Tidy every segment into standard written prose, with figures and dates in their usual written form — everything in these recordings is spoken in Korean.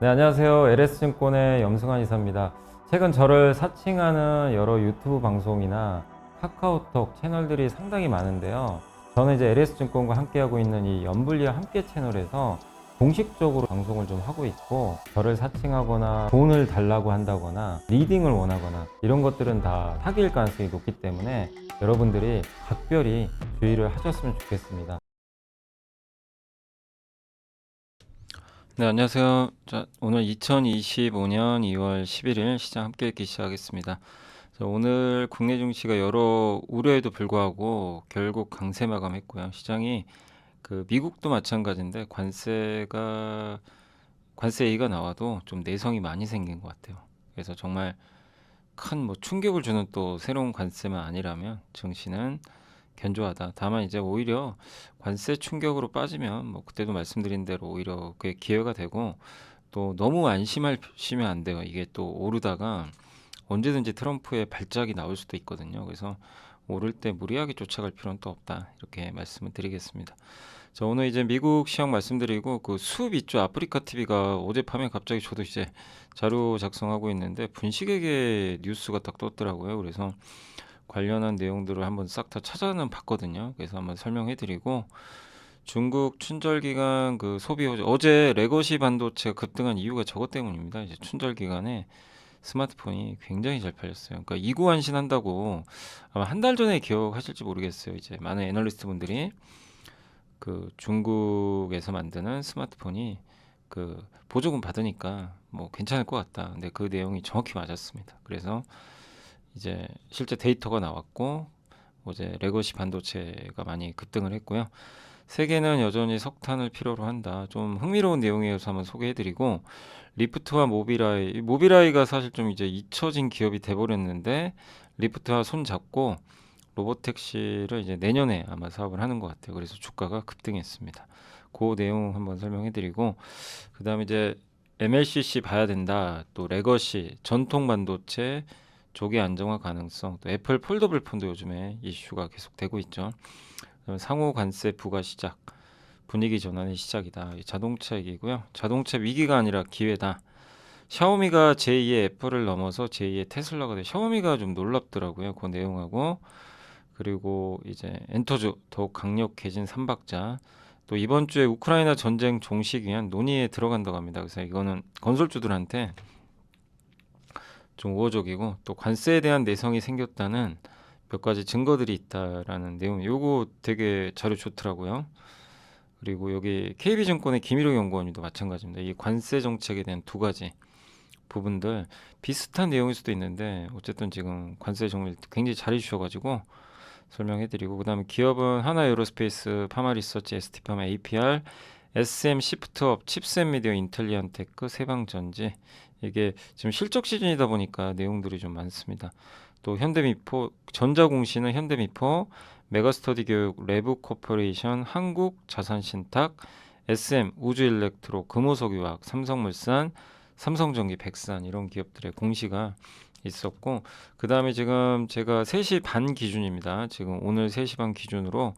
네, 안녕하세요. LS증권의 염승환 이사입니다. 최근 저를 사칭하는 여러 유튜브 방송이나 카카오톡 채널들이 상당히 많은데요. 저는 이제 LS증권과 함께하고 있는 이 연불리와 함께 채널에서 공식적으로 방송을 좀 하고 있고, 저를 사칭하거나 돈을 달라고 한다거나 리딩을 원하거나 이런 것들은 다 사기일 가능성이 높기 때문에 여러분들이 각별히 주의를 하셨으면 좋겠습니다. 네, 안녕하세요. 자, 오늘 2025년 2월 11일 시장 함께 읽기 시작하겠습니다. 오늘 국내 증시가 여러 우려에도 불구하고 결국 강세 마감했고요. 시장이 미국도 마찬가지인데 관세 얘기가 나와도 좀 내성이 많이 생긴 것 같아요. 그래서 정말 큰 뭐 충격을 주는 또 새로운 관세만 아니라면 증시는 견조하다. 다만 이제 오히려 관세 충격으로 빠지면 뭐 그때도 말씀드린 대로 오히려 그게 기회가 되고, 또 너무 안심하시면 안 돼요. 이게 또 오르다가 언제든지 트럼프의 발작이 나올 수도 있거든요. 그래서 오를 때 무리하게 쫓아갈 필요는 또 없다. 이렇게 말씀을 드리겠습니다. 자, 오늘 이제 미국 시황 말씀드리고, 그 수급 있죠. 아프리카 TV가 어젯밤에 갑자기 저도 이제 자료 작성하고 있는데 분식회계 뉴스가 딱 떴더라고요. 그래서 관련한 내용들을 한번 싹 다 찾아는 봤거든요. 그래서 한번 설명해드리고, 중국 춘절 기간 그 소비 어제 레거시 반도체가 급등한 이유가 저것 때문입니다. 이제 춘절 기간에 스마트폰이 굉장히 잘 팔렸어요. 그러니까 이구환신한다고 아마 한 달 전에 기억하실지 모르겠어요. 이제 많은 애널리스트 분들이 그 중국에서 만드는 스마트폰이 그 보조금 받으니까 뭐 괜찮을 것 같다. 근데 그 내용이 정확히 맞았습니다. 그래서 이제 실제 데이터가 나왔고, 어제 레거시 반도체가 많이 급등을 했고요. 세계는 여전히 석탄을 필요로 한다. 좀 흥미로운 내용이어서 한번 소개해드리고, 리프트와 모비라이가 사실 좀 이제 잊혀진 기업이 돼버렸는데, 리프트와 손 잡고 로보택시를 이제 내년에 아마 사업을 하는 것 같아요. 그래서 주가가 급등했습니다. 그 내용 한번 설명해드리고, 그 다음에 이제 MLCC 봐야 된다. 또 레거시, 전통 반도체, 조기 안정화 가능성, 또 애플 폴더블 폰도 요즘에 이슈가 계속 되고 있죠. 상호 관세 부과 시작, 분위기 전환의 시작이다. 자동차 얘기고요. 자동차 위기가 아니라 기회다. 샤오미가 제2의 애플을 넘어서 제2의 테슬라가 돼. 샤오미가 좀 놀랍더라고요. 그 내용하고, 그리고 이제 엔터주 더욱 강력해진 삼박자. 또 이번 주에 우크라이나 전쟁 종식 위한 논의에 들어간다고 합니다. 그래서 이거는 건설주들한테 좀 우호적이고, 또 관세에 대한 내성이 생겼다는 몇 가지 증거들이 있다라는 내용. 요거 되게 자료 좋더라고요. 그리고 여기 KB증권의 김일호 연구원님도 마찬가지입니다. 이 관세 정책에 대한 두 가지 부분들 비슷한 내용일 수도 있는데, 어쨌든 지금 관세 정리를 굉장히 잘해 주셔가지고 설명해드리고, 그다음에 기업은 하나에어로스페이스, 파마리서치, ST파마, APR, SM 시프트업, 칩셋 미디어, 인텔리언테크, 세방전지. 이게 지금 실적 시즌이다 보니까 내용들이 좀 많습니다. 또 현대미포, 전자공시는 현대미포, 메가스터디 교육, 레브코퍼레이션, 한국자산신탁, SM 우주일렉트로, 금호석유화학, 삼성물산, 삼성전기, 백산, 이런 기업들의 공시가 있었고, 그 다음에 지금 제가 3시 반 기준입니다. 지금 오늘 3시 반 기준으로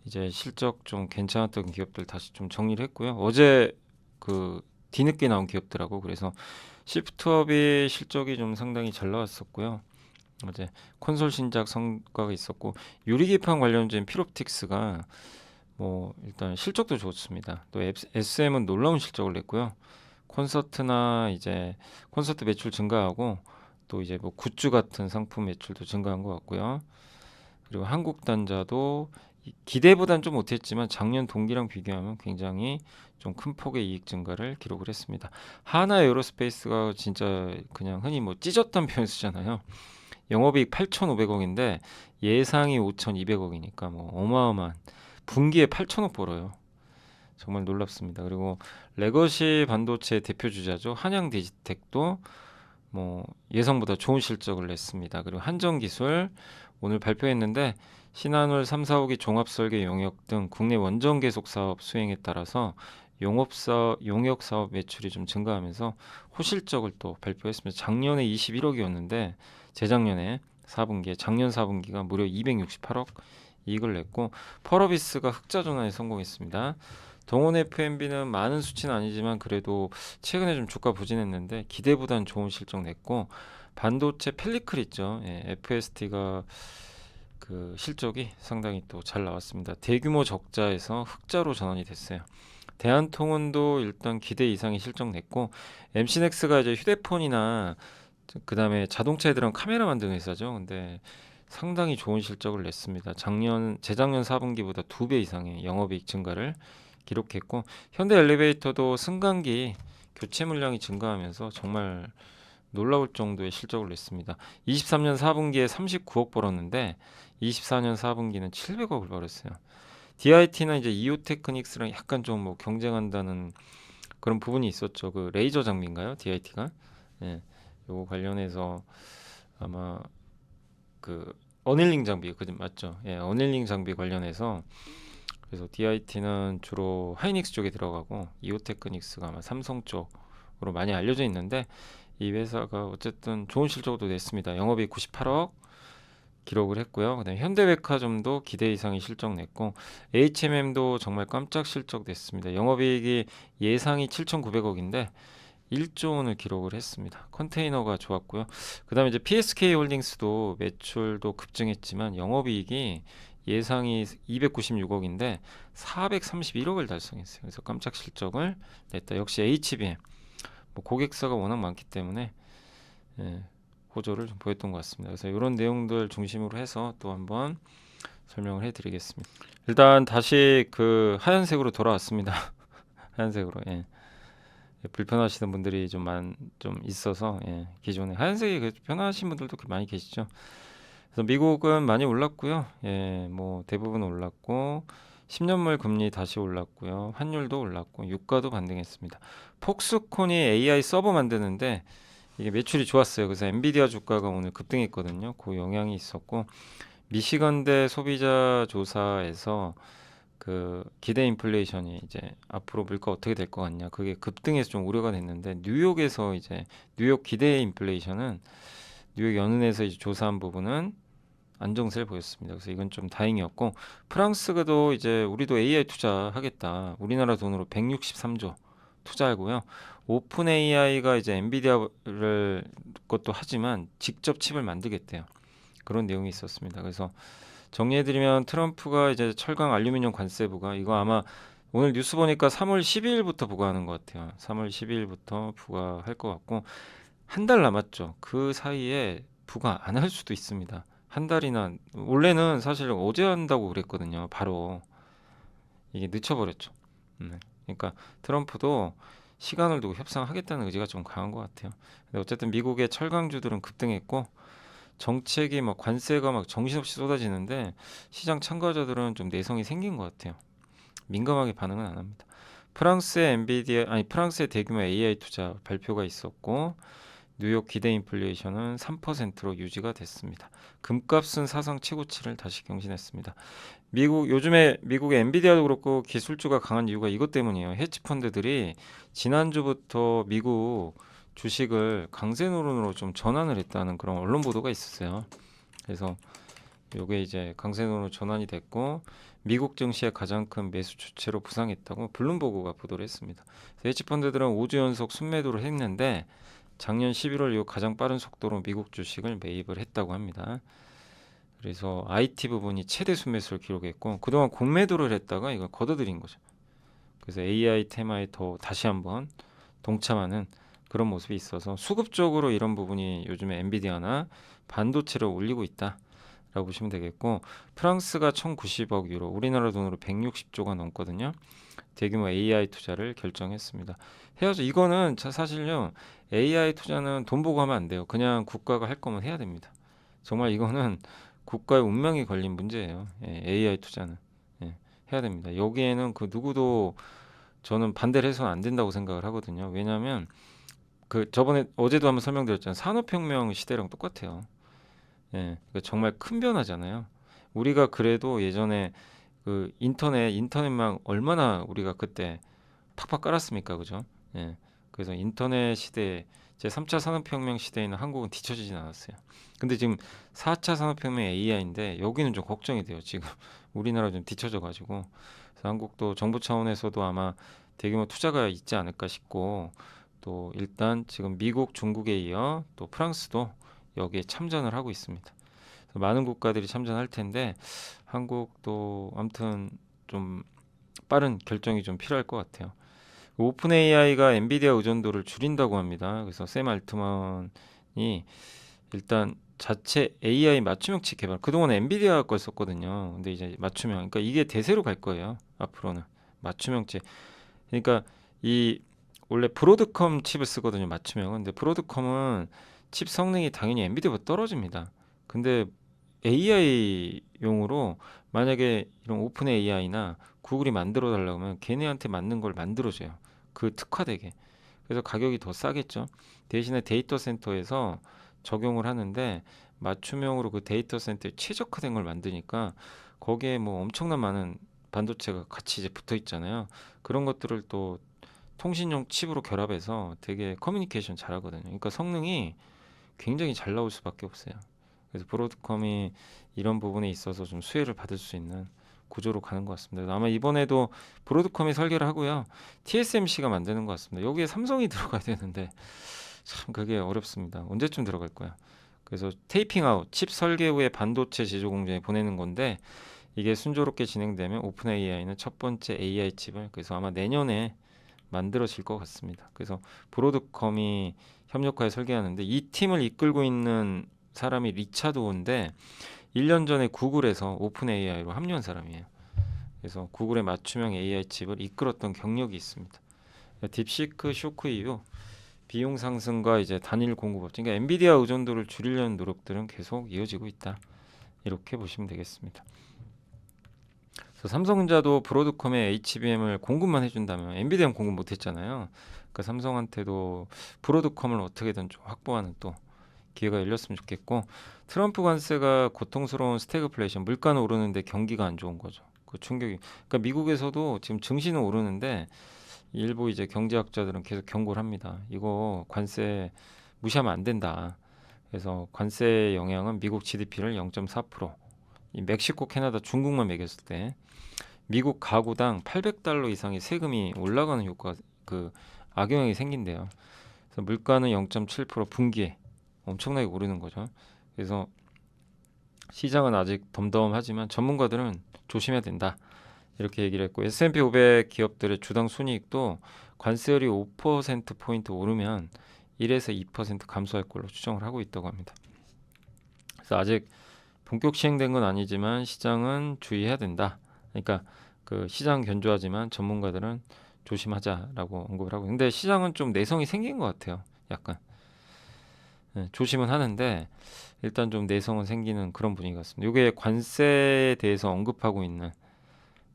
이제 실적 좀 괜찮았던 기업들 다시 좀 정리를 했고요. 어제 그 뒤늦게 나온 기업들하고, 그래서 시프트업이 실적이 좀 상당히 잘 나왔었고요. 어제 콘솔 신작 성과가 있었고, 유리기판 관련된 필옵틱스가 뭐 일단 실적도 좋습니다. 또 SM은 놀라운 실적을 냈고요. 콘서트나 이제 콘서트 매출 증가하고, 또 이제 뭐 굿즈 같은 상품 매출도 증가한 것 같고요. 그리고 한국단자도 기대보단 좀 못했지만 작년 동기랑 비교하면 굉장히 좀 큰 폭의 이익 증가를 기록을 했습니다. 하나 에어로스페이스가 진짜 그냥 흔히 뭐 찢었던 표현 쓰잖아요. 영업이익 8,500억인데 예상이 5,200억이니까 뭐 어마어마한, 분기에 8천억 벌어요. 정말 놀랍습니다. 그리고 레거시 반도체 대표 주자죠. 한양 디지텍도 뭐 예상보다 좋은 실적을 냈습니다. 그리고 한정기술 오늘 발표했는데, 신한울 3, 4호기 종합설계 용역 등 국내 원전 계속 사업 수행에 따라서 용역 사업 매출이 좀 증가하면서 호실적을 또 발표했습니다. 작년에 21억이었는데 재작년에 4분기에, 작년 4분기가 무려 268억 이익을 냈고, 펄어비스가 흑자 전환에 성공했습니다. 동원 F&B는 많은 수치는 아니지만 그래도 최근에 좀 주가 부진했는데 기대보다는 좋은 실적 냈고 반도체 펠리클 있죠. 예, FST가 그 실적이 상당히 또 잘 나왔습니다. 대규모 적자에서 흑자로 전환이 됐어요. 대한통운도 일단 기대 이상의 실적 냈고 MC넥스가 이제 휴대폰이나 그다음에 자동차에 들어간 카메라 만드는 회사죠. 근데 상당히 좋은 실적을 냈습니다. 재작년 4분기보다 2배 이상의 영업이익 증가를 기록했고 현대 엘리베이터도 승강기 교체 물량이 증가하면서 정말 놀라울 정도의 실적을 냈습니다. 23년 4분기에 39억 벌었는데 24년 4분기는 700억을 벌었어요. DIT는 이제 이오테크닉스랑 약간 좀 뭐 경쟁한다는 그런 부분이 있었죠. 그 레이저 장비인가요? DIT가? 예. 요거 관련해서 아마 그 어닐링 장비 그 맞죠? 예, 어닐링 장비 관련해서 그래서 DIT는 주로 하이닉스 쪽에 들어가고 이오테크닉스가 아마 삼성 쪽으로 많이 알려져 있는데 이 회사가 어쨌든 좋은 실적도 냈습니다. 영업이익 98억 기록을 했고요. 그다음에 현대백화점도 기대 이상의 실적 냈고 HMM도 정말 깜짝 실적 냈습니다. 영업이익이 예상이 7,900억인데 1조 원을 기록을 했습니다. 컨테이너가 좋았고요. 그다음에 이제 PSK 홀딩스도 매출도 급증했지만 영업이익이 예상이 296억인데 431억을 달성했어요. 그래서 깜짝 실적을 냈다. 역시 HBM 뭐 고객사가 워낙 많기 때문에 예, 호조를 좀 보였던 것 같습니다. 그래서 이런 내용들 중심으로 해서 또 한번 설명을 해드리겠습니다. 일단 다시 그 하얀색으로 돌아왔습니다. 하얀색으로. 예. 불편하시는 분들이 좀 있어서 예, 기존에 하얀색이 편하신 분들도 많이 계시죠. 그래서 미국은 많이 올랐고요. 예, 뭐 대부분 올랐고 10년물 금리 다시 올랐고요. 환율도 올랐고 유가도 반등했습니다. 폭스콘이 AI 서버 만드는데 이게 매출이 좋았어요. 그래서 엔비디아 주가가 오늘 급등했거든요. 그 영향이 있었고 미시건대 소비자 조사에서 그 기대 인플레이션이 이제 앞으로 물가 어떻게 될 것 같냐 그게 급등해서 좀 우려가 됐는데 뉴욕에서 이제 뉴욕 기대 인플레이션은 뉴욕 연은에서 이제 조사한 부분은 안정세를 보였습니다. 그래서 이건 좀 다행이었고 프랑스가도 이제 우리도 AI 투자하겠다. 우리나라 돈으로 163조 투자하고요. 오픈 AI가 이제 엔비디아를 것도 하지만 직접 칩을 만들겠대요. 그런 내용이 있었습니다. 그래서 정리해드리면 트럼프가 이제 철강 알루미늄 관세 부과 이거 아마 오늘 뉴스 보니까 3월 12일부터 부과하는 것 같아요. 3월 12일부터 부과할 것 같고 한 달 남았죠. 그 사이에 부과 안 할 수도 있습니다. 한 달이나 원래는 사실 어제 한다고 그랬거든요. 바로 이게 늦춰버렸죠. 그러니까 트럼프도 시간을 두고 협상하겠다는 의지가 좀 강한 것 같아요. 근데 어쨌든 미국의 철강주들은 급등했고 정책이 막 관세가 막 정신없이 쏟아지는데 시장 참가자들은 좀 내성이 생긴 것 같아요. 민감하게 반응은 안 합니다. 프랑스의 대규모 AI 투자 발표가 있었고 뉴욕 기대 인플레이션은 3%로 유지가 됐습니다. 금값은 사상 최고치를 다시 경신했습니다. 요즘에 미국의 엔비디아도 그렇고 기술주가 강한 이유가 이것 때문이에요. 헤지 펀드들이 지난주부터 미국 주식을 강세 노론으로 좀 전환을 했다는 그런 언론 보도가 있었어요. 그래서 요게 이제 강세 노론으로 전환이 됐고 미국 증시의 가장 큰 매수 주체로 부상했다고 블룸버그가 보도를 했습니다. 헤지 펀드들은 5주 연속 순매도를 했는데 작년 11월 이후 가장 빠른 속도로 미국 주식을 매입을 했다고 합니다. 그래서 IT 부분이 최대 순매수를 기록했고 그동안 공매도를 했다가 이걸 걷어들인 거죠. 그래서 AI 테마에 더 다시 한번 동참하는 그런 모습이 있어서 수급적으로 이런 부분이 요즘에 엔비디아나 반도체를 올리고 있다라고 보시면 되겠고 프랑스가 1,090억 유로, 우리나라 돈으로 160조가 넘거든요. 대규모 AI 투자를 결정했습니다. 해야죠. 이거는 사실요. AI 투자는 돈 보고 하면 안 돼요. 그냥 국가가 할 거면 해야 됩니다. 정말 이거는 국가의 운명이 걸린 문제예요. 예, AI 투자는 해야 됩니다. 여기에는 그 누구도 저는 반대를 해서는 안 된다고 생각을 하거든요. 왜냐하면 그 저번에 어제도 한번 설명드렸잖아요. 산업혁명 시대랑 똑같아요. 예, 그러니까 정말 큰 변화잖아요. 우리가 그래도 예전에 그 인터넷망 얼마나 우리가 그때 팍팍 깔았습니까, 그죠? 예, 그래서 인터넷 시대 제 3차 산업혁명 시대에는 한국은 뒤처지진 않았어요. 근데 지금 4차 산업혁명 AI인데 여기는 좀 걱정이 돼요. 지금 우리나라 좀 뒤처져가지고 그래서 한국도 정부 차원에서도 아마 대규모 투자가 있지 않을까 싶고 또 일단 지금 미국, 중국에 이어 또 프랑스도 여기에 참전을 하고 있습니다. 그래서 많은 국가들이 참전할 텐데 한국도 아무튼 좀 빠른 결정이 좀 필요할 것 같아요. 오픈 AI가 엔비디아 의존도를 줄인다고 합니다. 그래서 샘 알트먼이 일단 자체 AI 맞춤형 칩 개발, 그동안 엔비디아 걸 썼거든요. 근데 이제 맞춤형, 그러니까 이게 대세로 갈 거예요. 앞으로는 맞춤형 칩. 그러니까 이 원래 브로드컴 칩을 쓰거든요. 맞춤형은. 근데 브로드컴은 칩 성능이 당연히 엔비디아보다 떨어집니다. 근데 AI용으로 만약에 이런 오픈 AI나 구글이 만들어 달라고 하면 걔네한테 맞는 걸 만들어줘요. 그 특화되게. 그래서 가격이 더 싸겠죠. 대신에 데이터 센터에서 적용을 하는데 맞춤형으로 그 데이터 센터에 최적화된 걸 만드니까 거기에 뭐 엄청난 많은 반도체가 같이 이제 붙어 있잖아요. 그런 것들을 또 통신용 칩으로 결합해서 되게 커뮤니케이션 잘하거든요. 그러니까 성능이 굉장히 잘 나올 수밖에 없어요. 그래서 브로드컴이 이런 부분에 있어서 좀 수혜를 받을 수 있는 구조로 가는 것 같습니다. 아마 이번에도 브로드컴이 설계를 하고요. TSMC가 만드는 것 같습니다. 여기에 삼성이 들어가야 되는데 참 그게 어렵습니다. 언제쯤 들어갈 거야. 그래서 테이핑 아웃, 칩 설계 후에 반도체 제조 공장에 보내는 건데 이게 순조롭게 진행되면 오픈 AI는 첫 번째 AI 칩을 그래서 아마 내년에 만들어질 것 같습니다. 그래서 브로드컴이 협력하여 설계하는데 이 팀을 이끌고 있는 사람이 리차드 오인데 1년 전에 구글에서 오픈 AI로 합류한 사람이에요. 그래서 구글의 맞춤형 AI 칩을 이끌었던 경력이 있습니다. 딥시크 쇼크 이후 비용 상승과 이제 단일 공급 업체, 그러니까 엔비디아 의존도를 줄이려는 노력들은 계속 이어지고 있다. 이렇게 보시면 되겠습니다. 그래서 삼성전자도 브로드컴의 HBM을 공급만 해준다면 엔비디아는 공급 못했잖아요. 그러니까 삼성한테도 브로드컴을 어떻게든 좀 확보하는 또 기회가 열렸으면 좋겠고 트럼프 관세가 고통스러운 스태그플레이션 물가는 오르는데 경기가 안 좋은 거죠. 그 충격이. 그러니까 미국에서도 지금 증시는 오르는데 일부 이제 경제학자들은 계속 경고를 합니다. 이거 관세 무시하면 안 된다. 그래서 관세 영향은 미국 GDP를 0.4%, 이 멕시코, 캐나다, 중국만 매겼을 때 미국 가구당 800달러 이상의 세금이 올라가는 효과가 그 악영향이 생긴대요. 그래서 물가는 0.7% 분기에 엄청나게 오르는 거죠. 그래서 시장은 아직 덤덤하지만 전문가들은 조심해야 된다. 이렇게 얘기를 했고 S&P 500 기업들의 주당 순이익도 관세율이 5%포인트 오르면 1에서 2% 감소할 걸로 추정을 하고 있다고 합니다. 그래서 아직 본격 시행된 건 아니지만 시장은 주의해야 된다. 그러니까 그 시장 견조하지만 전문가들은 조심하자라고 언급을 하고 근데 시장은 좀 내성이 생긴 것 같아요. 약간 조심은 하는데 일단 좀 내성은 생기는 그런 분위기 같습니다. 이게 관세에 대해서 언급하고 있는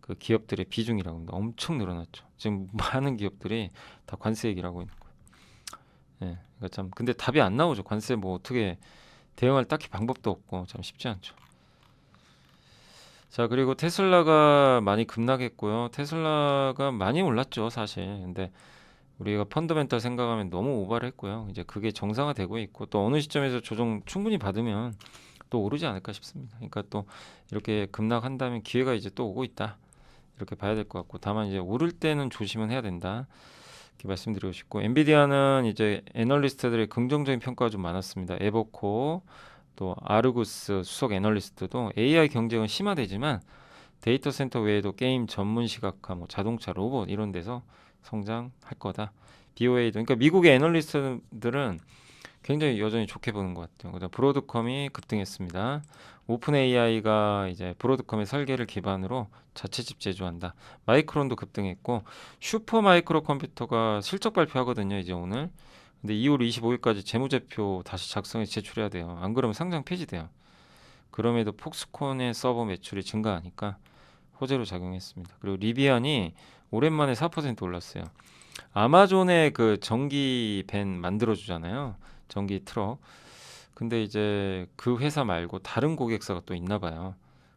그 기업들의 비중이라고 합니다. 엄청 늘어났죠. 지금 많은 기업들이 다 관세 얘기를 하고 있는 거예요. 그러니까 참 근데 답이 안 나오죠. 관세 뭐 어떻게 대응할 딱히 방법도 없고 참 쉽지 않죠. 자, 그리고 테슬라가 많이 급락했고요. 테슬라가 많이 올랐죠, 사실. 근데 우리가 펀더멘탈 생각하면 너무 오바를 했고요. 이제 그게 정상화되고 있고 또 어느 시점에서 조정 충분히 받으면 또 오르지 않을까 싶습니다. 그러니까 또 이렇게 급락한다면 기회가 이제 또 오고 있다. 이렇게 봐야 될 것 같고 다만 이제 오를 때는 조심은 해야 된다. 이렇게 말씀드리고 싶고 엔비디아는 이제 애널리스트들의 긍정적인 평가가 좀 많았습니다. 에버코 또 아르구스 수석 애널리스트도 AI 경쟁은 심화되지만 데이터 센터 외에도 게임 전문 시각화, 뭐 자동차, 로봇 이런 데서 성장할 거다. BOA도 그러니까 미국의 애널리스트들은 굉장히 여전히 좋게 보는 것 같아요. 그다음 브로드컴이 급등했습니다. 오픈 AI가 이제 브로드컴의 설계를 기반으로 자체 칩 제조한다. 마이크론도 급등했고 슈퍼 마이크로 컴퓨터가 실적 발표하거든요. 이제 오늘. 근데 2월 25일까지 재무제표 다시 작성해 제출해야 돼요. 안 그러면 상장 폐지돼요. 그럼에도 폭스콘의 서버 매출이 증가하니까 호재로 작용했습니다. 그리고 리비안이 오랜만에 4% 올랐어요. 아마존의 그 전기 밴 만들어주잖아요. 전기 트럭. 근데 이제 그 회사 말고 다른 고객사가 또 있나 봐요.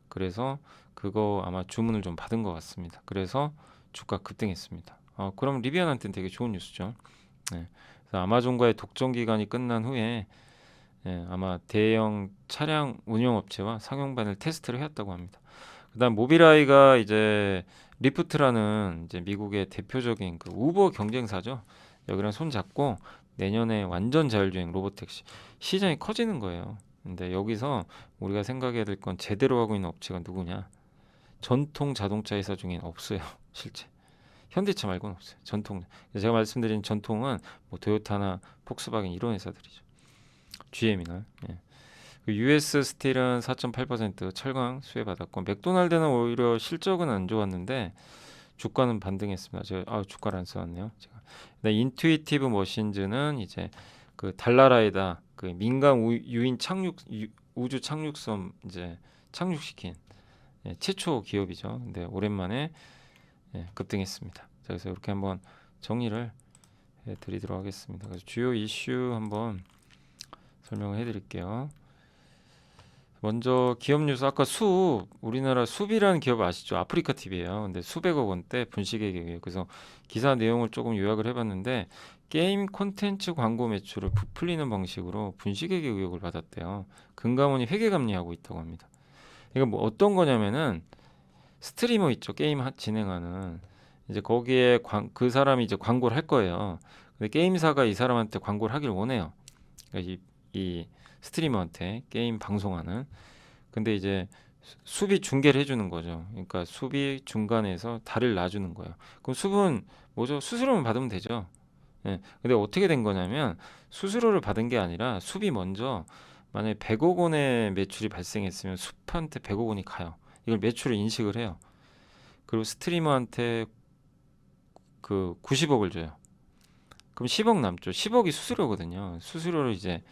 그래서 그거 아마 주문을 좀 받은 것 같습니다. 그래서 주가 급등했습니다. 그럼 리비안한테는 되게 좋은 뉴스죠. 네. 그래서 아마존과의 독점 기간이 끝난 후에 아마 대형 차량 운영업체와 상용반을 테스트를 해왔다고 합니다. 그다음 모빌아이가 이제 리프트라는 이제 미국의 대표적인 그 우버 경쟁사죠. 여기랑 손 잡고 내년에 완전 자율주행 로보택시 시장이 커지는 거예요. 근데 여기서 우리가 생각해야 될 건 제대로 하고 있는 업체가 누구냐? 전통 자동차 회사 중엔 없어요. 실제. 현대차 말고는 없어요. 전통. 제가 말씀드린 전통은 뭐 토요타나 폭스바겐 이런 회사들이죠. GM이나. 예. 그 US 스틸은 4.8% 철강 수혜받았고 맥도날드는 오히려 실적은 안 좋았는데 주가는 반등했습니다. 제가 주가를 안 써왔네요. 제가. 근데 인투이티브 머신즈는 이제 그 달나라에다 그 민간 유인 우주 착륙선 이제 착륙시킨 최초 기업이죠. 근데 오랜만에 급등했습니다. 자, 그래서 이렇게 한번 정리를 해드리도록 하겠습니다. 그래서 주요 이슈 한번 설명을 해드릴게요. 먼저 기업 뉴스 아까 우리나라 숲이라는 기업 아시죠? 아프리카 TV예요. 근데 수백억 원대 분식회계예요. 그래서 기사 내용을 조금 요약을 해봤는데 게임 콘텐츠 광고 매출을 부풀리는 방식으로 분식회계 의혹을 받았대요. 금감원이 회계 감리하고 있다고 합니다. 이거 뭐 어떤 거냐면은 스트리머 있죠. 게임 진행하는 이제 거기에 그 사람이 이제 광고를 할 거예요. 근데 게임사가 이 사람한테 광고를 하길 원해요. 그러니까 이 스트리머한테 게임 방송하는. 근데 이제 수비 중계를 해주는 거죠. 그러니까 수비 중간에서 다리를 놔주는 거예요. 그럼 수은 뭐죠? 수수료만 받으면 되죠. 예. 근데 어떻게 된 거냐면 수수료를 받은 게 아니라 수비 먼저 만약에 100억 원의 매출이 발생했으면 숲한테 100억 원이 가요. 이걸 매출을 인식을 해요. 그리고 스트리머한테 그 90억을 줘요. 그럼 10억 남죠. 10억이 수수료거든요. 수수료를 이제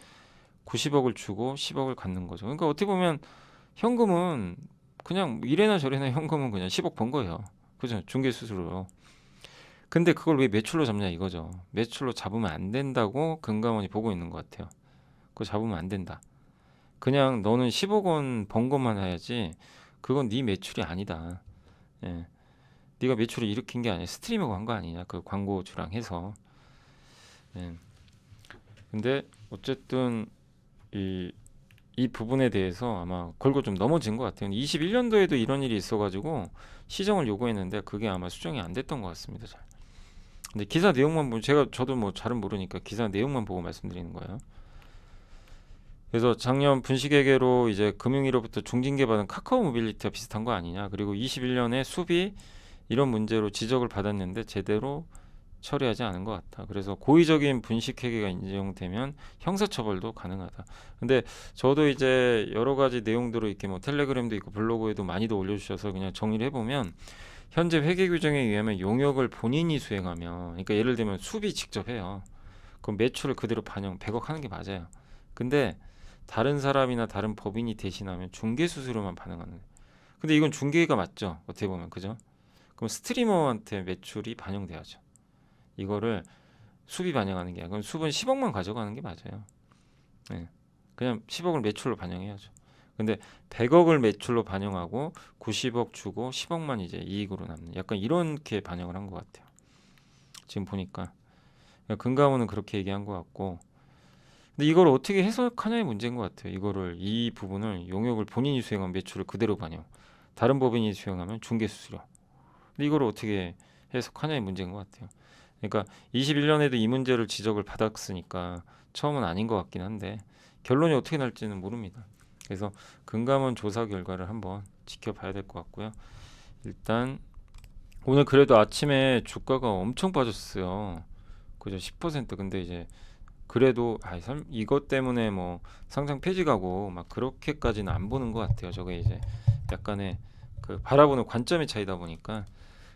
90억을 주고 10억을 갖는 거죠. 그러니까 어떻게 보면 현금은 그냥 이래나 저래나 현금은 그냥 10억 번 거예요. 그죠? 중개 수수료로. 근데 그걸 왜 매출로 잡냐 이거죠. 매출로 잡으면 안 된다고 금감원이 보고 있는 것 같아요. 그거 잡으면 안 된다. 그냥 너는 10억 원 번 것만 해야지 그건 네 매출이 아니다. 예. 네가 매출을 일으킨 게 아니야. 스트리머가 한 거 아니냐. 그 광고주랑 해서. 예. 근데 어쨌든 이 부분에 대해서 아마 걸고 좀 넘어진 것 같아요. 21년도에도 이런 일이 있어가지고 시정을 요구했는데 그게 아마 수정이 안 됐던 것 같습니다. 잘. 근데 기사 내용만 보면 저도 뭐 잘은 모르니까 기사 내용만 보고 말씀드리는 거예요. 그래서 작년 분식회계로 이제 금융위로부터 중징계받은 카카오 모빌리티와 비슷한 거 아니냐. 그리고 21년에 수비 이런 문제로 지적을 받았는데 제대로 처리하지 않은 것 같다. 그래서 고의적인 분식회계가 인정되면 형사처벌도 가능하다. 근데 저도 이제 여러 가지 내용들을 이렇게 뭐 텔레그램도 있고 블로그에도 많이도 올려주셔서 그냥 정리를 해보면 현재 회계 규정에 의하면 용역을 본인이 수행하면, 그러니까 예를 들면 수비 직접 해요. 그럼 매출을 그대로 반영 100억 하는 게 맞아요. 근데 다른 사람이나 다른 법인이 대신하면 중개 수수료만 반영하는 거예요. 근데 이건 중개가 맞죠? 어떻게 보면 그죠? 그럼 스트리머한테 매출이 반영돼야죠. 이거를 수비 반영하는 게 아니라 그럼 수분 10억만 가져가는 게 맞아요. 네. 그냥 10억을 매출로 반영해야죠. 근데 100억을 매출로 반영하고 90억 주고 10억만 이제 이익으로 남는 약간 이렇게 반영을 한 것 같아요. 지금 보니까 금감원은 그렇게 얘기한 것 같고, 근데 이걸 어떻게 해석하냐의 문제인 것 같아요. 이 부분을 용역을 본인이 수행하면 매출을 그대로 반영, 다른 법인이 수행하면 중개 수수료. 근데 이걸 어떻게 해석하냐의 문제인 것 같아요. 그러니까 21년에도 이 문제를 지적을 받았으니까 처음은 아닌 것 같긴 한데 결론이 어떻게 날지는 모릅니다. 그래서 금감원 조사 결과를 한번 지켜봐야 될 것 같고요. 일단 오늘 그래도 아침에 주가가 엄청 빠졌어요. 그죠? 10%. 근데 이제 그래도 이것 때문에 뭐 상장 폐지 가고 막 그렇게까지는 안 보는 것 같아요. 저게 이제 약간의 그 바라보는 관점의 차이다 보니까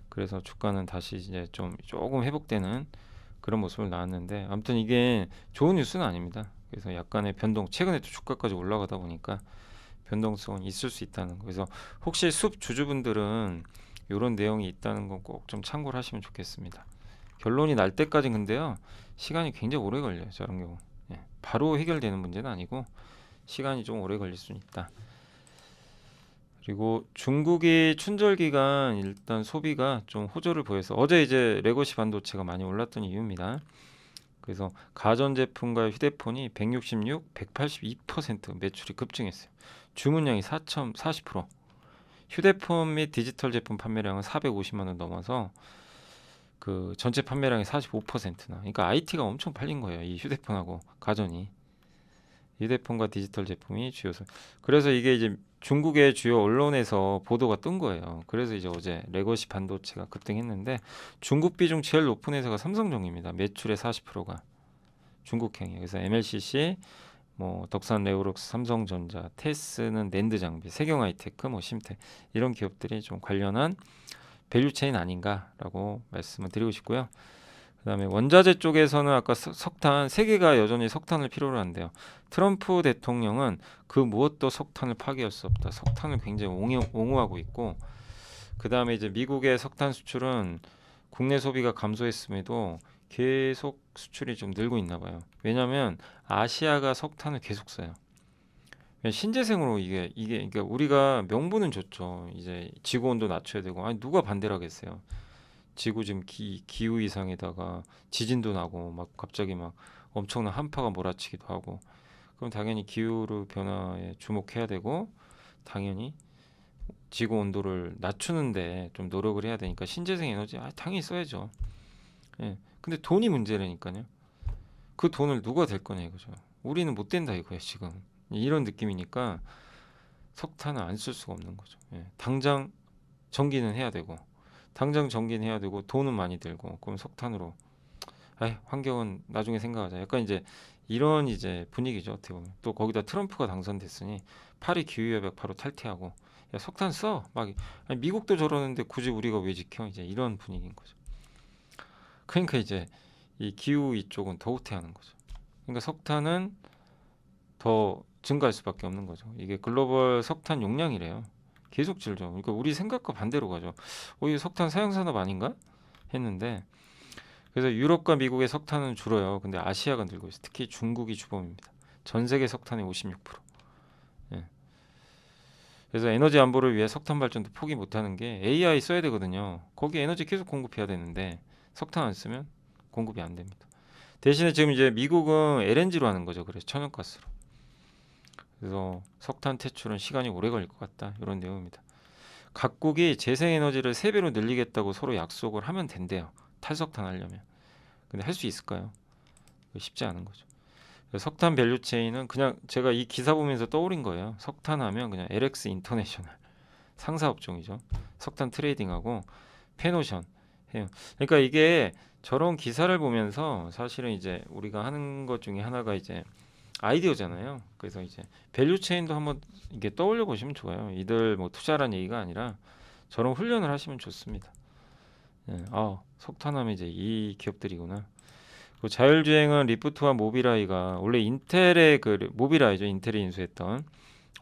그래서 주가는 다시 이제 조금 회복되는 그런 모습을 나왔는데 아무튼 이게 좋은 뉴스는 아닙니다. 그래서 약간의 변동, 최근에 또 주가까지 올라가다 보니까 변동성은 있을 수 있다는 거. 그래서 혹시 숲 주주분들은 이런 내용이 있다는 건 꼭 좀 참고를 하시면 좋겠습니다. 결론이 날 때까지 근데요 시간이 굉장히 오래 걸려요. 저런 경우 바로 해결되는 문제는 아니고 시간이 좀 오래 걸릴 수는 있다. 그리고 중국이 춘절 기간 일단 소비가 좀 호조를 보여서 어제 이제 레거시 반도체가 많이 올랐던 이유입니다. 그래서 가전제품과 휴대폰이 166, 182% 매출이 급증했어요. 주문량이 40%. 휴대폰 및 디지털 제품 판매량은 450만 원 넘어서 그 전체 판매량의 45%나. 그러니까 IT가 엄청 팔린 거예요. 이 휴대폰하고 가전이. 휴대폰과 디지털 제품이 주요소. 그래서 이게 이제 중국의 주요 언론에서 보도가 뜬 거예요. 그래서 이제 어제 레거시 반도체가 급등했는데 중국 비중 제일 높은 회사가 삼성전기입니다. 매출의 40%가 중국행이에요. 그래서 MLCC, 뭐 덕산 레오록스, 삼성전자, 테스는 낸드 장비, 세경하이테크, 뭐 심테 이런 기업들이 좀 관련한 밸류체인 아닌가라고 말씀을 드리고 싶고요. 그다음에 원자재 쪽에서는 아까 석탄 세계가 여전히 석탄을 필요로 한대요. 트럼프 대통령은 그 무엇도 석탄을 파괴할 수 없다. 석탄을 굉장히 옹호하고 있고 그다음에 이제 미국의 석탄 수출은 국내 소비가 감소했음에도 계속 수출이 좀 늘고 있나 봐요. 왜냐하면 아시아가 석탄을 계속 써요. 신재생으로 이게 그러니까 우리가 명분은 좋죠. 이제 지구 온도 낮춰야 되고 아니 누가 반대를 하겠어요. 지구 지금 기후 이상에다가 지진도 나고 막 갑자기 막 엄청난 한파가 몰아치기도 하고 그럼 당연히 기후 변화에 주목해야 되고 당연히 지구 온도를 낮추는데 좀 노력을 해야 되니까 신재생 에너지 당연히 써야죠. 예. 근데 돈이 문제라니까요. 그 돈을 누가 댈 거냐 이거죠. 우리는 못 된다 이거예요 지금. 이런 느낌이니까 석탄을 안 쓸 수가 없는 거죠. 예. 당장 전기는 해야 되고 당장 전기는 해야 되고 돈은 많이 들고 그럼 석탄으로 환경은 나중에 생각하자. 약간 이제 이런 이제 분위기죠. 어떻게 보면 또 거기다 트럼프가 당선됐으니 파리 기후협약 바로 탈퇴하고 야 석탄 써 막 아니, 미국도 저러는데 굳이 우리가 왜 지켜 이제 이런 분위기인 거죠. 그러니까 이제 이 기후 이쪽은 더 후퇴하는 거죠. 그러니까 석탄은 더 증가할 수밖에 없는 거죠. 이게 글로벌 석탄 용량이래요. 계속 줄죠. 그러니까 우리 생각과 반대로 가죠. 이 석탄 사용 산업 아닌가 했는데 그래서 유럽과 미국의 석탄은 줄어요. 근데 아시아가 늘고 있어요. 특히 중국이 주범입니다. 전 세계 석탄의 56%. 예. 그래서 에너지 안보를 위해 석탄 발전도 포기 못하는 게 AI 써야 되거든요. 거기 에너지 계속 공급해야 되는데 석탄 안 쓰면 공급이 안 됩니다. 대신에 지금 이제 미국은 LNG로 하는 거죠. 그래서 천연가스로. 그래서 석탄 퇴출은 시간이 오래 걸릴 것 같다. 이런 내용입니다. 각국이 재생에너지를 3배로 늘리겠다고 서로 약속을 하면 된대요. 탈석탄 하려면. 근데 할 수 있을까요? 쉽지 않은 거죠. 석탄 밸류체인은 그냥 제가 이 기사 보면서 떠오른 거예요. 석탄 하면 그냥 LX 인터내셔널 상사 업종이죠. 석탄 트레이딩하고 페노션 해요. 그러니까 이게 저런 기사를 보면서 사실은 이제 우리가 하는 것 중에 하나가 이제 아이디어잖아요. 그래서 이제 밸류 체인도 한번 이게 떠올려 보시면 좋아요. 이들 뭐 투자란 얘기가 아니라 저런 훈련을 하시면 좋습니다. 예, 석탄하면 이제 이 기업들이구나. 그 자율주행은 리프트와 모빌아이가 원래 인텔의 그 모빌아이죠. 인텔이 인수했던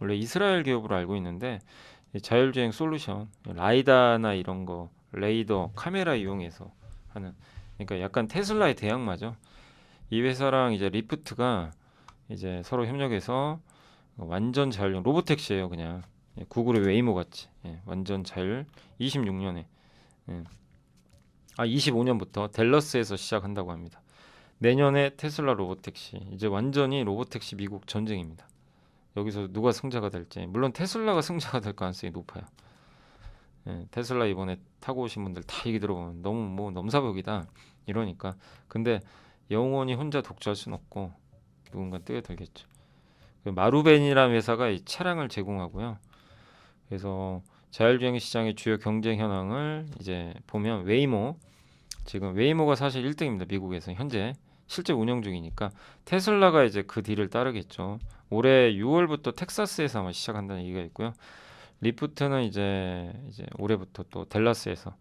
원래 이스라엘 기업으로 알고 있는데 이 자율주행 솔루션 라이다나 이런 거 레이더 카메라 이용해서 하는 그러니까 약간 테슬라의 대항마죠. 이 회사랑 이제 리프트가 이제 서로 협력해서 완전 자율 로보택시예요. 그냥 구글의 웨이모 같이 완전 자율 26년에 25년부터 댈러스에서 시작한다고 합니다. 내년에 테슬라 로보택시 이제 완전히 로보택시 미국 전쟁입니다. 여기서 누가 승자가 될지 물론 테슬라가 승자가 될 가능성이 높아요. 테슬라 이번에 타고 오신 분들 다 얘기 들어보면 너무 뭐 넘사벽이다 이러니까 근데 영원히 혼자 독주할 수는 없고 누군가 뛰어들겠죠. 그 마루벤이라는 회사가 이 차량을 제공하고요. 그래서 자율주행 시장의 주요 경쟁 현황을 이제 보면 웨이모 지금 웨이모가 사실 1등입니다. 미국에서 현재 실제 운영 중이니까 테슬라가 이제 그 뒤를 따르겠죠. 올해 6월부터 텍사스에서 아마 시작한다는 얘기가 있고요. 리프트는 이제 올해부터 또 댈러스에서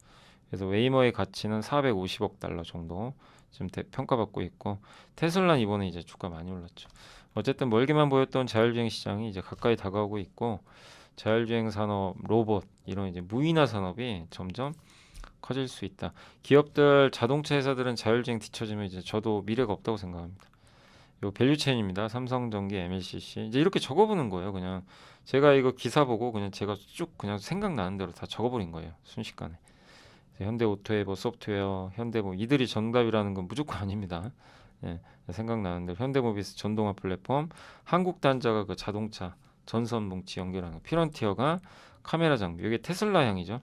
그래서 웨이모의 가치는 450억 달러 정도 지금 평가받고 있고 테슬라는 이번에 이제 주가 많이 올랐죠. 어쨌든 멀게만 보였던 자율주행 시장이 이제 가까이 다가오고 있고 자율주행 산업, 로봇 이런 이제 무인화 산업이 점점 커질 수 있다. 기업들, 자동차 회사들은 자율주행 뒤처지면 이제 저도 미래가 없다고 생각합니다. 요 밸류체인입니다. 삼성전기, MLCC 이제 이렇게 적어보는 거예요. 그냥 제가 이거 기사 보고 그냥 제가 쭉 그냥 생각나는 대로 다 적어버린 거예요. 순식간에. 현대오토에버 소프트웨어, 현대모 이들이 정답이라는 건 무조건 아닙니다. 생각나는 대로 현대모비스 전동화 플랫폼, 한국 단자가 그 자동차 전선 뭉치 연결하는 거. 피런티어가 카메라 장비. 이게 테슬라향이죠.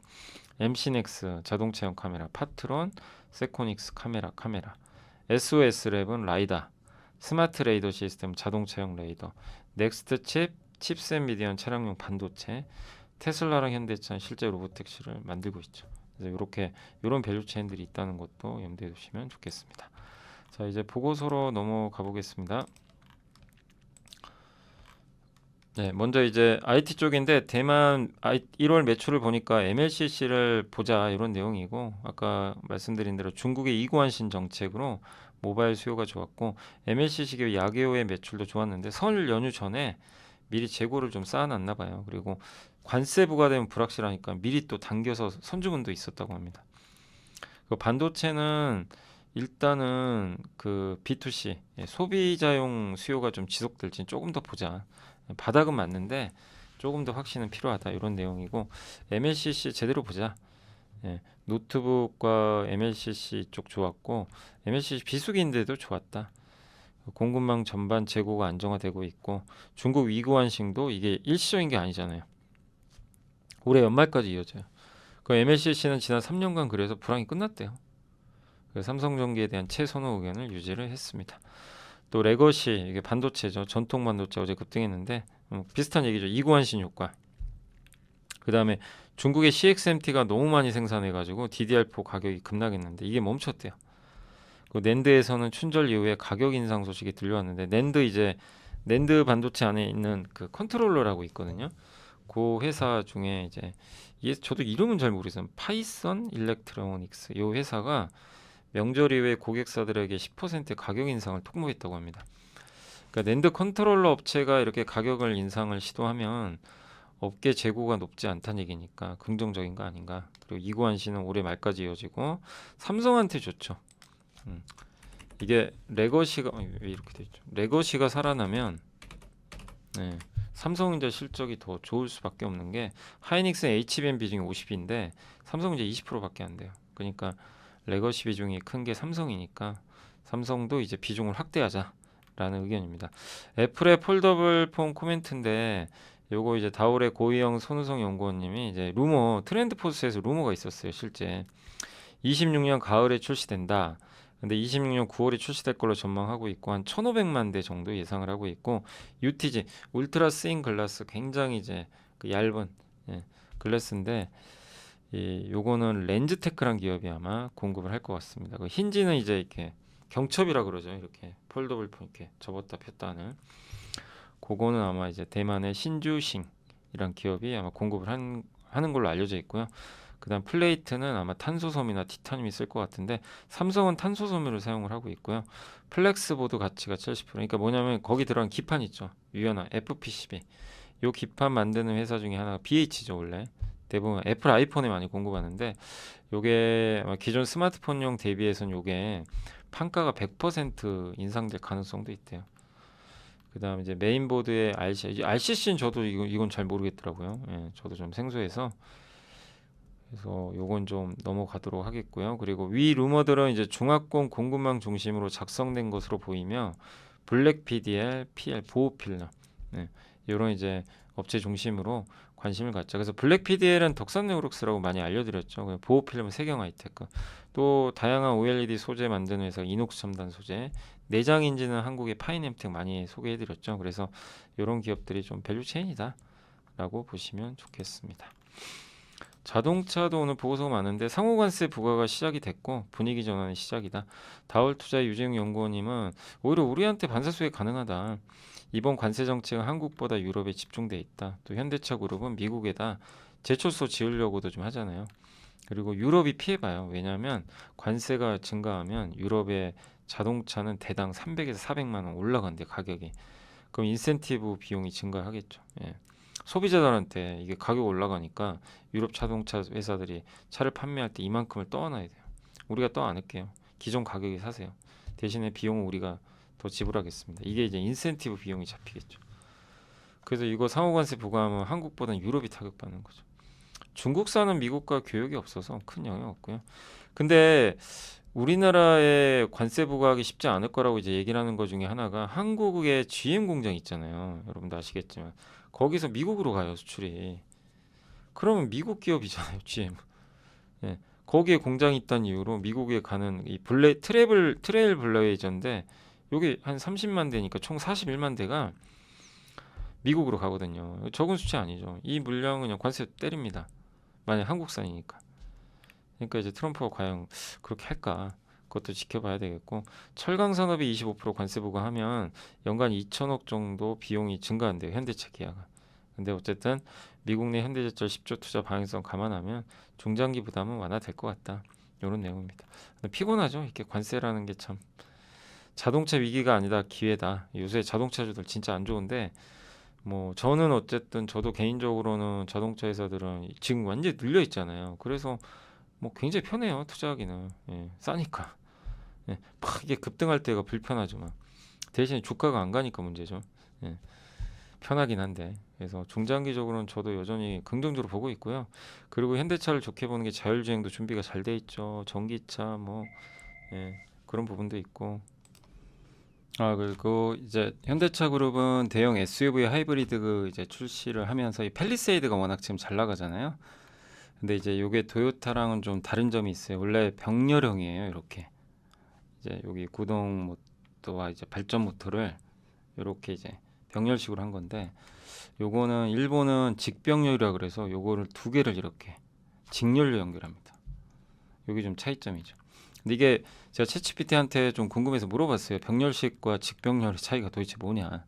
MC넥스 자동차용 카메라, 파트론, 세코닉스 카메라. SOS랩은 라이다, 스마트 레이더 시스템 자동차용 레이더, 넥스트 칩셋 미디언 차량용 반도체. 테슬라랑 현대차는 실제 로보택시를 만들고 있죠. 그래서 이런 밸류 체인들이 있다는 것도 염두에 두시면 좋겠습니다. 자, 이제 보고서로 넘어가 보겠습니다. 네, 먼저 이제 IT 쪽인데 대만 1월 매출을 보니까 MLCC를 보자 이런 내용이고, 아까 말씀드린 대로 중국의 이구안신 정책으로 모바일 수요가 좋았고, MLCC 기업 야게오의 매출도 좋았는데 설 연휴 전에 미리 재고를 좀 쌓아놨나 봐요. 그리고 관세 부과되면 불확실하니까 미리 또 당겨서 선주문도 있었다고 합니다. 그 반도체는 일단은 그 B2C 소비자용 수요가 좀 지속될지 조금 더 보자. 바닥은 맞는데 조금 더 확신은 필요하다 이런 내용이고, MLCC 제대로 보자. 노트북과 MLCC 쪽 좋았고, MLCC 비수기인데도 좋았다. 공급망 전반 재고가 안정화되고 있고, 중국 위구안싱도 이게 일시적인 게 아니잖아요. 올해 연말까지 이어져요. 그 MLCC는 지난 3년간 그래서 불황이 끝났대요. 그래서 삼성전기에 대한 최선호 의견을 유지를 했습니다. 또 레거시, 이게 반도체죠. 전통 반도체 어제 급등했는데 비슷한 얘기죠. 이구안신 효과. 그 다음에 중국의 CXMT가 너무 많이 생산해가지고 DDR4 가격이 급락했는데 이게 멈췄대요. 그 낸드에서는 춘절 이후에 가격 인상 소식이 들려왔는데, 낸드 반도체 안에 있는 그 컨트롤러라고 있거든요. 그 회사 중에 이제 저도 이름은 잘 모르겠어요. 파이썬 일렉트로닉스 이 회사가 명절 이후에 고객사들에게 10% 가격 인상을 통보했다고 합니다. 그러니까 낸드 컨트롤러 업체가 이렇게 가격을 인상을 시도하면 업계 재고가 높지 않다는 얘기니까 긍정적인 거 아닌가. 그리고 이구안시는 올해 말까지 이어지고, 삼성한테 좋죠. 이게 레거시가 왜 이렇게 돼 있죠? 레거시가 살아나면 삼성전자 실적이 더 좋을 수밖에 없는 게, 하이닉스는 HBM 비중이 50인데 삼성전자 20%밖에 안 돼요. 그러니까 레거시 비중이 큰 게 삼성이니까 삼성도 이제 비중을 확대하자라는 의견입니다. 애플의 폴더블 폰 코멘트인데, 요거 이제 다올의 고희영 손우성 연구원님이 이제 트렌드 포스에서 루머가 있었어요. 실제 26년 가을에 출시된다. 근데 26년 9월에 출시될 걸로 전망하고 있고, 한 1,500만 대 정도 예상을 하고 있고, UTG 울트라 스인 글라스, 굉장히 이제 그 얇은 글라스인데, 요거는 렌즈테크란 기업이 아마 공급을 할 것 같습니다. 그 힌지는 이제 이렇게 경첩이라 그러죠. 이렇게 폴더블 폰 이렇게 접었다 폈다 하는. 그거는 아마 이제 대만의 신주싱이란 기업이 아마 공급을 하는 걸로 알려져 있고요. 그다음 플레이트는 아마 탄소섬이나 티타늄이 쓸 것 같은데, 삼성은 탄소섬유를 사용을 하고 있고요. 플렉스보드 가치가 70%. 그러니까 뭐냐면 거기 들어간 기판 있죠. 유연한 FPCB. 요 기판 만드는 회사 중에 하나가 BH죠. 원래 대부분 애플 아이폰에 많이 공급하는데, 요게 아마 기존 스마트폰용 대비해서는 요게 판가가 100% 인상될 가능성도 있대요. 그다음 이제 메인보드의 RCC는 저도 이건 잘 모르겠더라고요. 저도 좀 생소해서. 그래서 요건 좀 넘어가도록 하겠고요. 그리고 위 루머들은 이제 중화권 공급망 중심으로 작성된 것으로 보이며, 블랙 PDL, PL 보호 필름, 이런 이제 업체 중심으로 관심을 갖자. 그래서 블랙 PDL은 덕산 네오룩스라고 많이 알려드렸죠. 보호 필름은 세경 하이테크, 또 다양한 OLED 소재 만드는 회사 이녹스 첨단 소재, 내장 인지는 한국의 파이넴텍 많이 소개해드렸죠. 그래서 이런 기업들이 좀 밸류 체인이다라고 보시면 좋겠습니다. 자동차도 오늘 보고서가 많은데, 상호관세 부과가 시작이 됐고 분위기 전환의 시작이다. 다올투자의 유재용 연구원님은 오히려 우리한테 반사수혜 가능하다. 이번 관세 정책은 한국보다 유럽에 집중돼 있다. 또 현대차 그룹은 미국에다 제초소 지으려고도 좀 하잖아요. 그리고 유럽이 피해봐요. 왜냐하면 관세가 증가하면 유럽의 자동차는 대당 300에서 400만 원 올라간대 가격이. 그럼 인센티브 비용이 증가하겠죠. 소비자들한테 이게 가격 올라가니까 유럽 자동차 회사들이 차를 판매할 때 이만큼을 떠안아야 돼요. 우리가 떠 안을게요. 기존 가격에 사세요. 대신에 비용은 우리가 더 지불하겠습니다. 이게 이제 인센티브 비용이 잡히겠죠. 그래서 이거 상호관세 부과하면 한국보다는 유럽이 타격받는 거죠. 중국산은 미국과 교역이 없어서 큰 영향 없고요. 근데 우리나라의 관세 부과하기 쉽지 않을 거라고 이제 얘기를 하는 것 중에 하나가 한국의 GM 공장 있잖아요. 여러분도 아시겠지만 거기서 미국으로 가요, 수출이. 그러면 미국 기업이잖아요, GM. 예. 거기에 공장이 있다는 이유로 미국에 가는 이 트레일 블레이저인데 요게 한 30만 대니까 총 41만 대가 미국으로 가거든요. 적은 수치 아니죠. 이 물량은 그냥 관세 때립니다. 만약 한국산이니까. 그러니까 이제 트럼프가 과연 그렇게 할까? 그것도 지켜봐야 되겠고, 철강 산업이 25% 관세 부과하면 연간 2천억 정도 비용이 증가한대요, 현대차 기아가. 근데 어쨌든 미국 내 현대제철 10조 투자 방향성 감안하면 중장기 부담은 완화될 것 같다. 이런 내용입니다. 근데 피곤하죠. 이렇게 관세라는 게 참 자동차 위기가 아니다 기회다. 요새 자동차주들 진짜 안 좋은데 뭐 저는 어쨌든 저도 개인적으로는 자동차 회사들은 지금 완전히 눌려 있잖아요. 그래서 뭐 굉장히 편해요, 투자하기는. 예, 싸니까. 예, 막 이게 급등할 때가 불편하지만 대신에 주가가 안 가니까 문제죠. 예, 편하긴 한데. 그래서 중장기적으로는 저도 여전히 긍정적으로 보고 있고요. 그리고 현대차를 좋게 보는 게 자율주행도 준비가 잘 돼 있죠. 전기차 뭐 예, 그런 부분도 있고. 아, 그리고 이제 현대차 그룹은 대형 SUV 하이브리드 이제 출시를 하면서 이 팰리세이드가 워낙 지금 잘 나가잖아요. 근데 이제 요게 토요타랑은 좀 다른 점이 있어요. 원래 병렬형이에요. 이렇게 이제 여기 구동 모터와 이제 발전 모터를 이렇게 이제 병렬식으로 한 건데, 요거는 일본은 직병렬이라 그래서 요거를 두 개를 이렇게 직렬로 연결합니다. 요게 좀 차이점이죠. 근데 이게 제가 챗GPT한테 좀 궁금해서 물어봤어요. 병렬식과 직병렬의 차이가 도대체 뭐냐.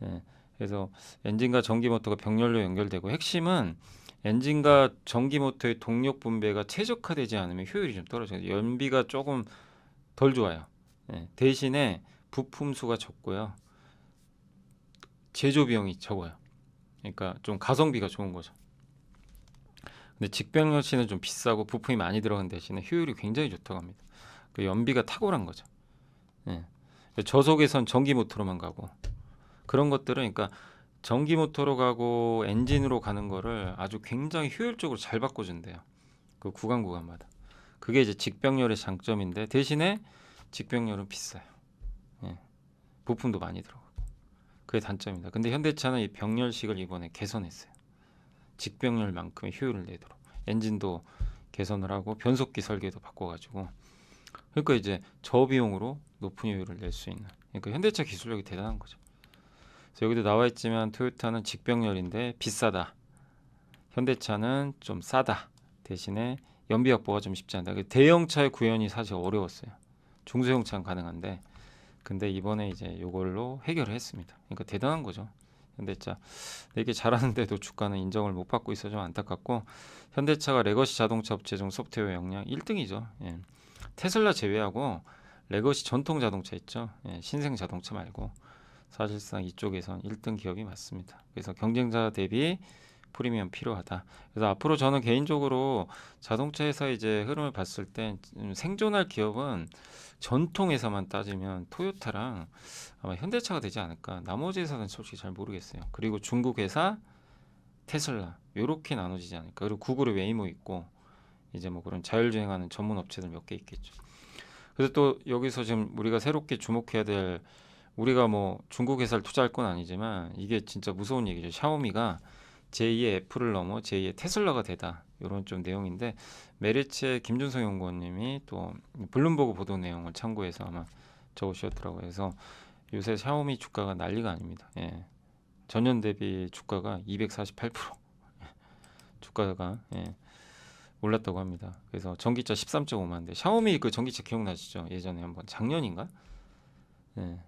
예, 그래서 엔진과 전기 모터가 병렬로 연결되고, 핵심은 엔진과 전기 모터의 동력 분배가 최적화되지 않으면 효율이 좀 떨어져요. 연비가 조금 덜 좋아요. 예, 대신에 부품 수가 적고요. 제조 비용이 적어요. 그러니까 좀 가성비가 좋은 거죠. 근데 직병렬씨는 좀 비싸고 부품이 많이 들어간 대신에 효율이 굉장히 좋다고 합니다. 그 연비가 탁월한 거죠. 예. 저속에선 전기 모터로만 가고, 그런 것들은 그러니까 전기 모터로 가고 엔진으로 가는 거를 아주 굉장히 효율적으로 잘 바꿔준대요. 그 구간마다. 그게 이제 직병렬의 장점인데, 대신에 직병렬은 비싸요. 예. 부품도 많이 들어가고. 그게 단점입니다. 근데 현대차는 이 병렬식을 이번에 개선했어요. 직병렬만큼의 효율을 내도록. 엔진도 개선을 하고 변속기 설계도 바꿔가지고. 그러니까 이제 저비용으로 높은 효율을 낼 수 있는. 그러니까 현대차 기술력이 대단한 거죠. 그래서 여기도 나와 있지만 토요타는 직병렬인데 비싸다. 현대차는 좀 싸다. 대신에 연비 확보가 좀 쉽지 않다. 대형차의 구현이 사실 어려웠어요. 중소형차는 가능한데, 근데 이번에 이제 이걸로 해결을 했습니다. 그러니까 대단한 거죠. 현대차. 이렇게 잘하는데도 주가는 인정을 못 받고 있어서 좀 안타깝고, 현대차가 레거시 자동차 업체 중 소프트웨어 역량 1등이죠. 예. 테슬라 제외하고 레거시 전통 자동차 있죠. 예, 신생 자동차 말고 사실상 이쪽에선 1등 기업이 맞습니다. 그래서 경쟁자 대비 프리미엄 필요하다. 그래서 앞으로 저는 개인적으로 자동차 회사 이제 흐름을 봤을 때 생존할 기업은 전통 회사만 따지면 토요타랑 아마 현대차가 되지 않을까. 나머지 회사는 솔직히 잘 모르겠어요. 그리고 중국 회사 테슬라 요렇게 나눠지지 않을까. 그리고 구글의 웨이모 있고 이제 뭐 그런 자율주행하는 전문 업체들 몇 개 있겠죠. 그래서 또 여기서 지금 우리가 새롭게 주목해야 될, 우리가 뭐 중국 회사를 투자할 건 아니지만 이게 진짜 무서운 얘기죠. 샤오미가 제2의 애플을 넘어 제2의 테슬라가 되다. 이런 좀 내용인데, 메리츠의 김준성 연구원님이 또 블룸버그 보도 내용을 참고해서 아마 적으셨더라고요. 그래서 요새 샤오미 주가가 난리가 아닙니다. 예. 전년 대비 주가가 248% 주가가 올랐다고 합니다. 그래서 전기차 13.5만 대. 샤오미 그 전기차 기억나시죠? 예전에 한번 작년인가? 예.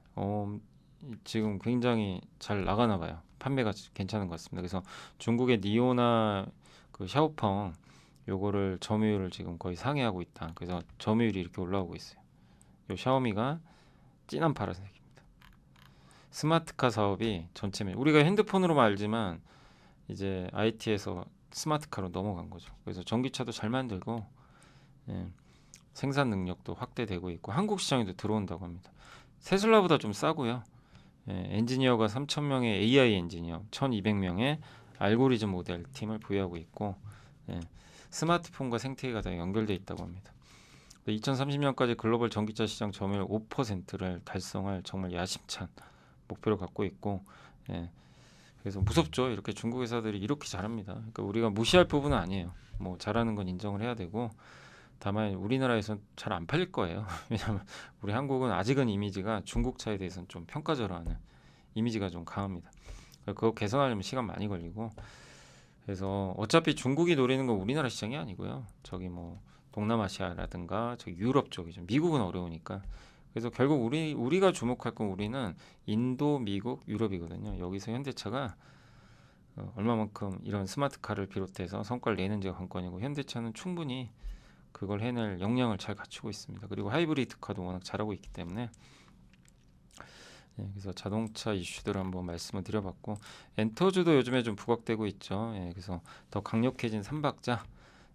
지금 굉장히 잘 나가나 봐요. 판매가 괜찮은 것 같습니다. 그래서 중국의 니오나 그 샤오펑 요거를 점유율을 지금 거의 상회하고 있다. 그래서 점유율이 이렇게 올라오고 있어요. 요 샤오미가 진한 파란색입니다. 스마트카 사업이 전체면 우리가 핸드폰으로만 알지만 이제 IT에서 스마트카로 넘어간 거죠. 그래서 전기차도 잘 만들고 예, 생산 능력도 확대되고 있고 한국 시장에도 들어온다고 합니다. 테슬라보다 좀 싸고요. 예, 엔지니어가 3,000명의 AI 엔지니어, 1,200명의 알고리즘 모델 팀을 보유하고 있고, 예, 스마트폰과 생태계가 다 연결돼 있다고 합니다. 2030년까지 글로벌 전기차 시장 점유율 5%를 달성할 정말 야심찬 목표를 갖고 있고, 예, 그래서 무섭죠. 이렇게 중국 회사들이 이렇게 잘합니다. 그러니까 우리가 무시할 부분은 아니에요. 뭐 잘하는 건 인정을 해야 되고, 다만 우리나라에서는 잘 안 팔릴 거예요. 왜냐하면 우리 한국은 아직은 이미지가 중국 차에 대해서는 좀 평가절하하는 이미지가 좀 강합니다. 그거 개선하려면 시간 많이 걸리고, 그래서 어차피 중국이 노리는 건 우리나라 시장이 아니고요. 저기 뭐 동남아시아라든가 저기 유럽 쪽이죠. 미국은 어려우니까. 그래서 결국 우리가 주목할 건 우리는 인도, 미국, 유럽이거든요. 여기서 현대차가 얼마만큼 이런 스마트카를 비롯해서 성과를 내는지가 관건이고, 현대차는 충분히 그걸 해낼 역량을 잘 갖추고 있습니다. 그리고 하이브리드카도 워낙 잘하고 있기 때문에, 예, 그래서 자동차 이슈들을 한번 말씀을 드려봤고, 엔터주도 요즘에 좀 부각되고 있죠. 예, 그래서 더 강력해진 삼박자,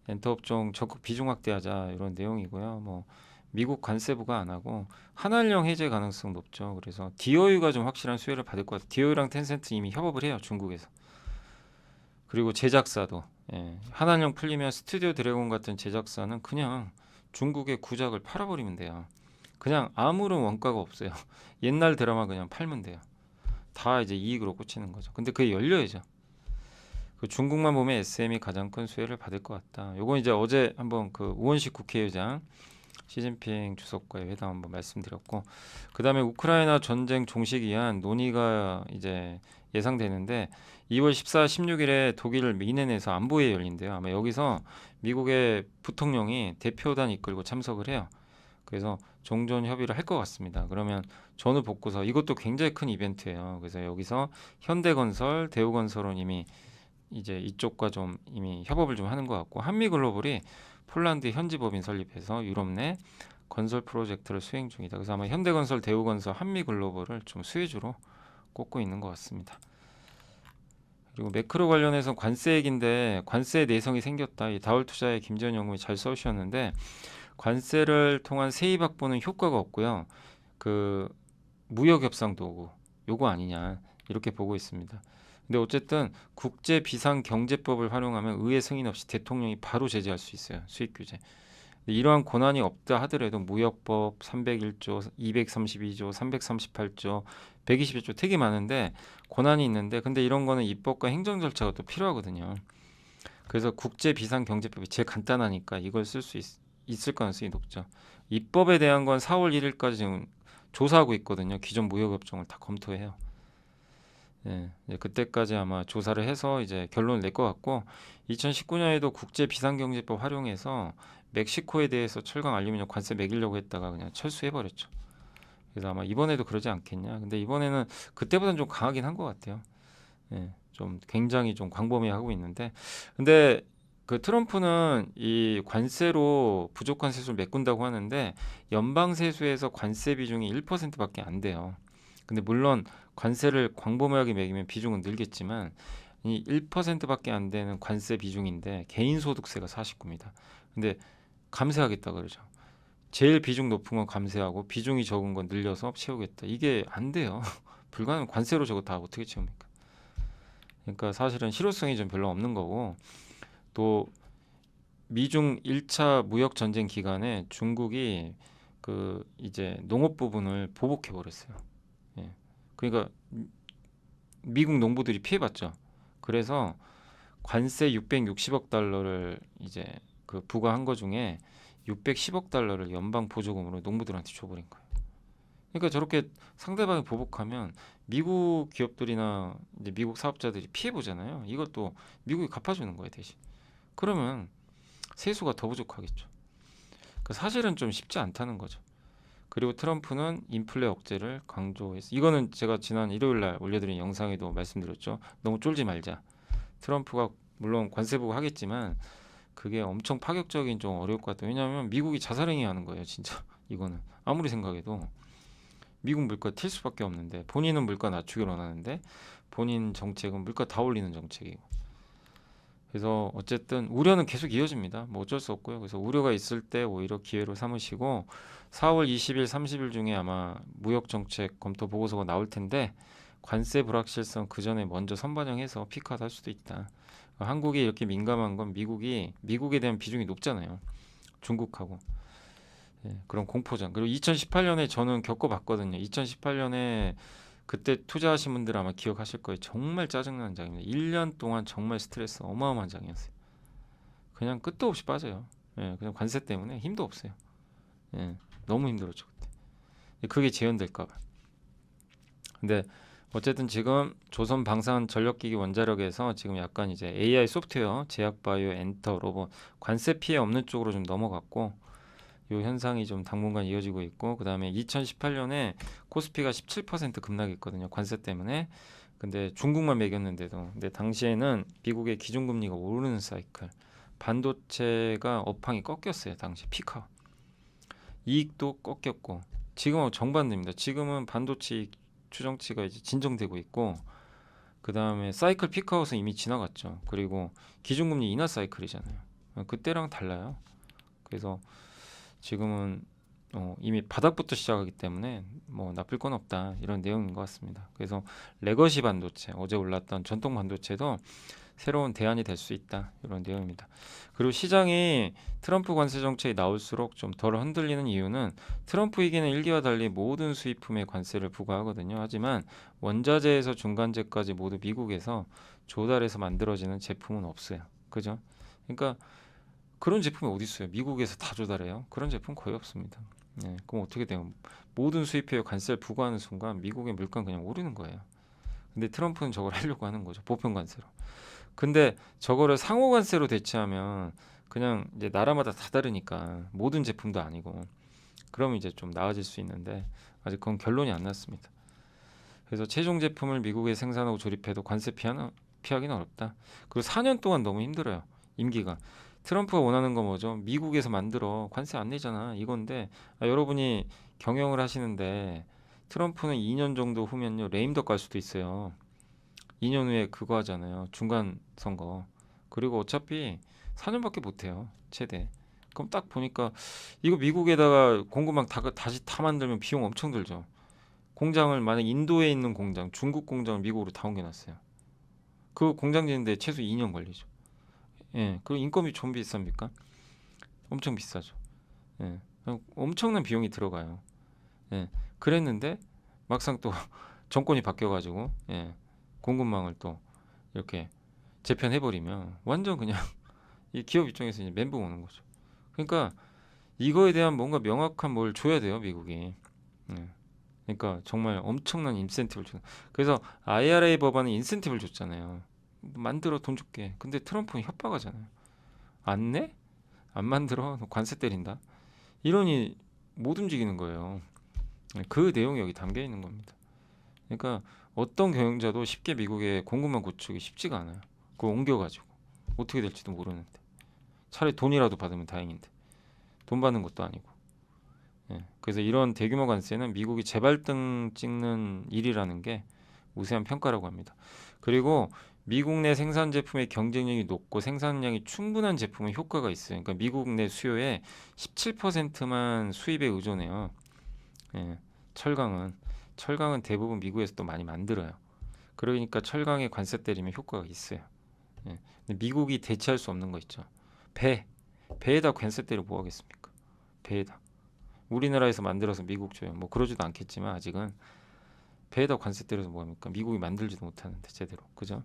엔터 업종 적극 비중 확대하자 이런 내용이고요. 뭐 미국 관세부가 안 하고 한한령 해제 가능성 높죠. 그래서 디어유가 좀 확실한 수혜를 받을 것 같아요. 디어유랑 텐센트 이미 협업을 해요, 중국에서. 그리고 제작사도, 예, 한한령 풀리면 스튜디오 드래곤 같은 제작사는 그냥 중국의 구작을 팔아버리면 돼요. 그냥 아무런 원가가 없어요. 옛날 드라마 그냥 팔면 돼요. 다 이제 이익으로 꽂히는 거죠. 근데 그게 열려야죠. 그 중국만 보면 SM이 가장 큰 수혜를 받을 것 같다. 요건 이제 어제 한번 그 우원식 국회의장 시진핑 주석과의 회담 한번 말씀드렸고, 그 다음에 우크라이나 전쟁 종식 위한 논의가 이제 예상되는데 2월 14, 16일에 독일 미넨에서 안보회의 열린대요. 아마 여기서 미국의 부통령이 대표단 이끌고 참석을 해요. 그래서 종전 협의를 할 것 같습니다. 그러면 전후 복구서 이것도 굉장히 큰 이벤트예요. 그래서 여기서 현대건설, 대우건설은 이미 이제 이쪽과 좀 이미 협업을 좀 하는 것 같고, 한미글로벌이 폴란드 현지 법인 설립해서 유럽 내 건설 프로젝트를 수행 중이다. 그래서 아마 현대건설, 대우건설, 한미글로벌을 좀 수혜주로 꼽고 있는 것 같습니다. 그리고 매크로 관련해서 관세 얘기인데, 관세 내성이 생겼다. 이 다울투자의 김지현 연구원이 잘 써주셨는데, 관세를 통한 세입 확보는 효과가 없고요. 그 무역 협상 도구 요거 아니냐 이렇게 보고 있습니다. 근데 어쨌든 국제 비상 경제법을 활용하면 의회 승인 없이 대통령이 바로 제재할 수 있어요. 수입 규제. 근데 이러한 권한이 없다 하더라도 무역법 301조, 232조, 338조, 121조 되게 많은데 권한이 있는데, 근데 이런 거는 입법과 행정 절차가 또 필요하거든요. 그래서 국제 비상 경제법이 제일 간단하니까 이걸 쓸 수 있을 가능성이 높죠. 입법에 대한 건 4월 1일까지 지금 조사하고 있거든요. 기존 무역업종을 다 검토해요. 예, 이제 그때까지 아마 조사를 해서 이제 결론을 낼 것 같고, 2019년에도 국제 비상경제법 활용해서 멕시코에 대해서 철강 알루미늄 관세 매기려고 했다가 그냥 철수해버렸죠. 그래서 아마 이번에도 그러지 않겠냐. 근데 이번에는 그때보다는 좀 강하긴 한 것 같아요. 예, 좀 굉장히 좀 광범위하고 있는데, 근데 그 트럼프는 이 관세로 부족한 세수를 메꾼다고 하는데, 연방 세수에서 관세 비중이 1%밖에 안 돼요. 근데 물론 관세를 광범위하게 매기면 비중은 늘겠지만, 이 1%밖에 안 되는 관세 비중인데 개인 소득세가 49입니다. 근데 감세하겠다 그러죠. 제일 비중 높은 건 감세하고 비중이 적은 건 늘려서 채우겠다. 이게 안 돼요. 불가능. 관세로 저거 다 어떻게 채웁니까? 그러니까 사실은 실효성이 좀 별로 없는 거고, 또 미중 1차 무역 전쟁 기간에 중국이 그 이제 농업 부분을 보복해 버렸어요. 예. 그러니까 미국 농부들이 피해봤죠. 그래서 관세 660억 달러를 이제 그 부과한 거 중에 610억 달러를 연방 보조금으로 농부들한테 줘버린 거예요. 그러니까 저렇게 상대방이 보복하면 미국 기업들이나 이제 미국 사업자들이 피해 보잖아요. 이것도 미국이 갚아주는 거예요, 대신. 그러면 세수가 더 부족하겠죠. 그 사실은 좀 쉽지 않다는 거죠. 그리고 트럼프는 인플레 억제를 강조했어. 이거는 제가 지난 일요일 날 올려드린 영상에도 말씀드렸죠. 너무 쫄지 말자. 트럼프가 물론 관세 보고 하겠지만 그게 엄청 파격적인 좀 어려울 것 같아요. 왜냐하면 미국이 자살행위 하는 거예요, 진짜. 이거는 아무리 생각해도 미국 물가 튈 수밖에 없는데, 본인은 물가 낮추기로 하는데 본인 정책은 물가 다 올리는 정책이고. 그래서 어쨌든 우려는 계속 이어집니다. 뭐 어쩔 수 없고요. 그래서 우려가 있을 때 오히려 기회로 삼으시고, 4월 20일, 30일 중에 아마 무역 정책 검토 보고서가 나올 텐데, 관세 불확실성 그 전에 먼저 선반영해서 피크아웃 할 수도 있다. 한국이 이렇게 민감한 건 미국에 대한 비중이 높잖아요. 중국하고. 예, 그런 공포장. 그리고 2018년에 저는 겪어봤거든요. 2018년에 그때 투자하신 분들 아마 기억하실 거예요. 정말 짜증나는 장입니다. 1년 동안 정말 스트레스 어마어마한 장이었어요. 그냥 끝도 없이 빠져요. 예, 그냥 관세 때문에 힘도 없어요. 예, 너무 힘들었죠 그때. 그게 재현될까 봐. 근데 어쨌든 지금 조선 방산 전력기기 원자력에서 지금 약간 이제 AI 소프트웨어, 제약바이오, 엔터, 로봇 관세 피해 없는 쪽으로 좀 넘어갔고 이 현상이 좀 당분간 이어지고 있고 그다음에 2018년에 코스피가 17% 급락했거든요. 관세 때문에. 근데 중국만 매겼는데도 근데 당시에는 미국의 기준금리가 오르는 사이클 반도체가 업황이 꺾였어요. 당시 피카 이익도 꺾였고 지금은 정반대입니다. 지금은 반도체 이익 추정치가 이제 진정되고 있고 그 다음에 사이클 피크아웃은 이미 지나갔죠. 그리고 기준금리 인하 사이클이잖아요. 그때랑 달라요. 그래서 지금은 이미 바닥부터 시작하기 때문에 뭐 나쁠 건 없다 이런 내용인 것 같습니다. 그래서 레거시 반도체 어제 올랐던 전통 반도체도 새로운 대안이 될 수 있다 이런 내용입니다. 그리고 시장이 트럼프 관세 정책이 나올수록 좀 덜 흔들리는 이유는 트럼프 위기는 일기와 달리 모든 수입품에 관세를 부과하거든요. 하지만 원자재에서 중간재까지 모두 미국에서 조달해서 만들어지는 제품은 없어요. 그죠? 그러니까 그런 제품이 어디 있어요? 미국에서 다 조달해요? 그런 제품 거의 없습니다. 네, 그럼 어떻게 돼요? 모든 수입해에 관세를 부과하는 순간 미국의 물가는 그냥 오르는 거예요. 근데 트럼프는 저걸 하려고 하는 거죠. 보편 관세로. 근데 저거를 상호 관세로 대체하면 그냥 이제 나라마다 다 다르니까 모든 제품도 아니고 그러면 이제 좀 나아질 수 있는데 아직 그건 결론이 안 났습니다. 그래서 최종 제품을 미국에 생산하고 조립해도 관세 피하기는 어렵다. 그리고 4년 동안 너무 힘들어요. 임기가. 트럼프가 원하는 거 뭐죠? 미국에서 만들어 관세 안 내잖아 이건데 여러분이 경영을 하시는데 트럼프는 2년 정도 후면요 레임덕 갈 수도 있어요. 2년 후에 그거 하잖아요. 중간 선거. 그리고 어차피 4년밖에 못 해요. 최대. 그럼 딱 보니까 이거 미국에다가 공급망 다시 다 만들면 비용 엄청 들죠. 공장을 만약 인도에 있는 공장, 중국 공장을 미국으로 다 옮겨놨어요. 그 공장 짓는데 최소 2년 걸리죠. 예. 그리고 인건비 좀 비쌉니까? 엄청 비싸죠. 예. 엄청난 비용이 들어가요. 예. 그랬는데 막상 또 정권이 바뀌어가지고 예. 공급망을 또 이렇게 재편해버리면 완전 그냥 이 기업 입장에서 이제 멘붕 오는 거죠. 그러니까 이거에 대한 뭔가 명확한 뭘 줘야 돼요, 미국이. 예. 그러니까 정말 엄청난 인센티브를 주는. 그래서 IRA 법안은 인센티브를 줬잖아요. 만들어 돈 줄게. 근데 트럼프는 협박하잖아요. 안 내? 안 만들어? 너 관세 때린다. 이러니 못 움직이는 거예요. 그 내용이 여기 담겨 있는 겁니다. 그러니까 어떤 경영자도 쉽게 미국에 공급망 구축이 쉽지가 않아요. 그걸 옮겨가지고 어떻게 될지도 모르는데 차라리 돈이라도 받으면 다행인데 돈 받는 것도 아니고. 예. 그래서 이런 대규모 관세는 미국이 재발등 찍는 일이라는 게 우세한 평가라고 합니다. 그리고 미국 내 생산 제품의 경쟁력이 높고 생산량이 충분한 제품은 효과가 있어요. 그러니까 미국 내 수요의 17%만 수입에 의존해요. 예. 철강은 대부분 미국에서 또 많이 만들어요. 그러니까 철강에 관세 때리면 효과가 있어요. 예. 근데 미국이 대체할 수 없는 거 있죠. 배에다 관세 때려 뭐 하겠습니까? 배에다. 우리나라에서 만들어서 미국 줘요. 뭐 그러지도 않겠지만 아직은 배에다 관세 때려서 뭐 합니까? 미국이 만들지도 못하는데 제대로. 그죠?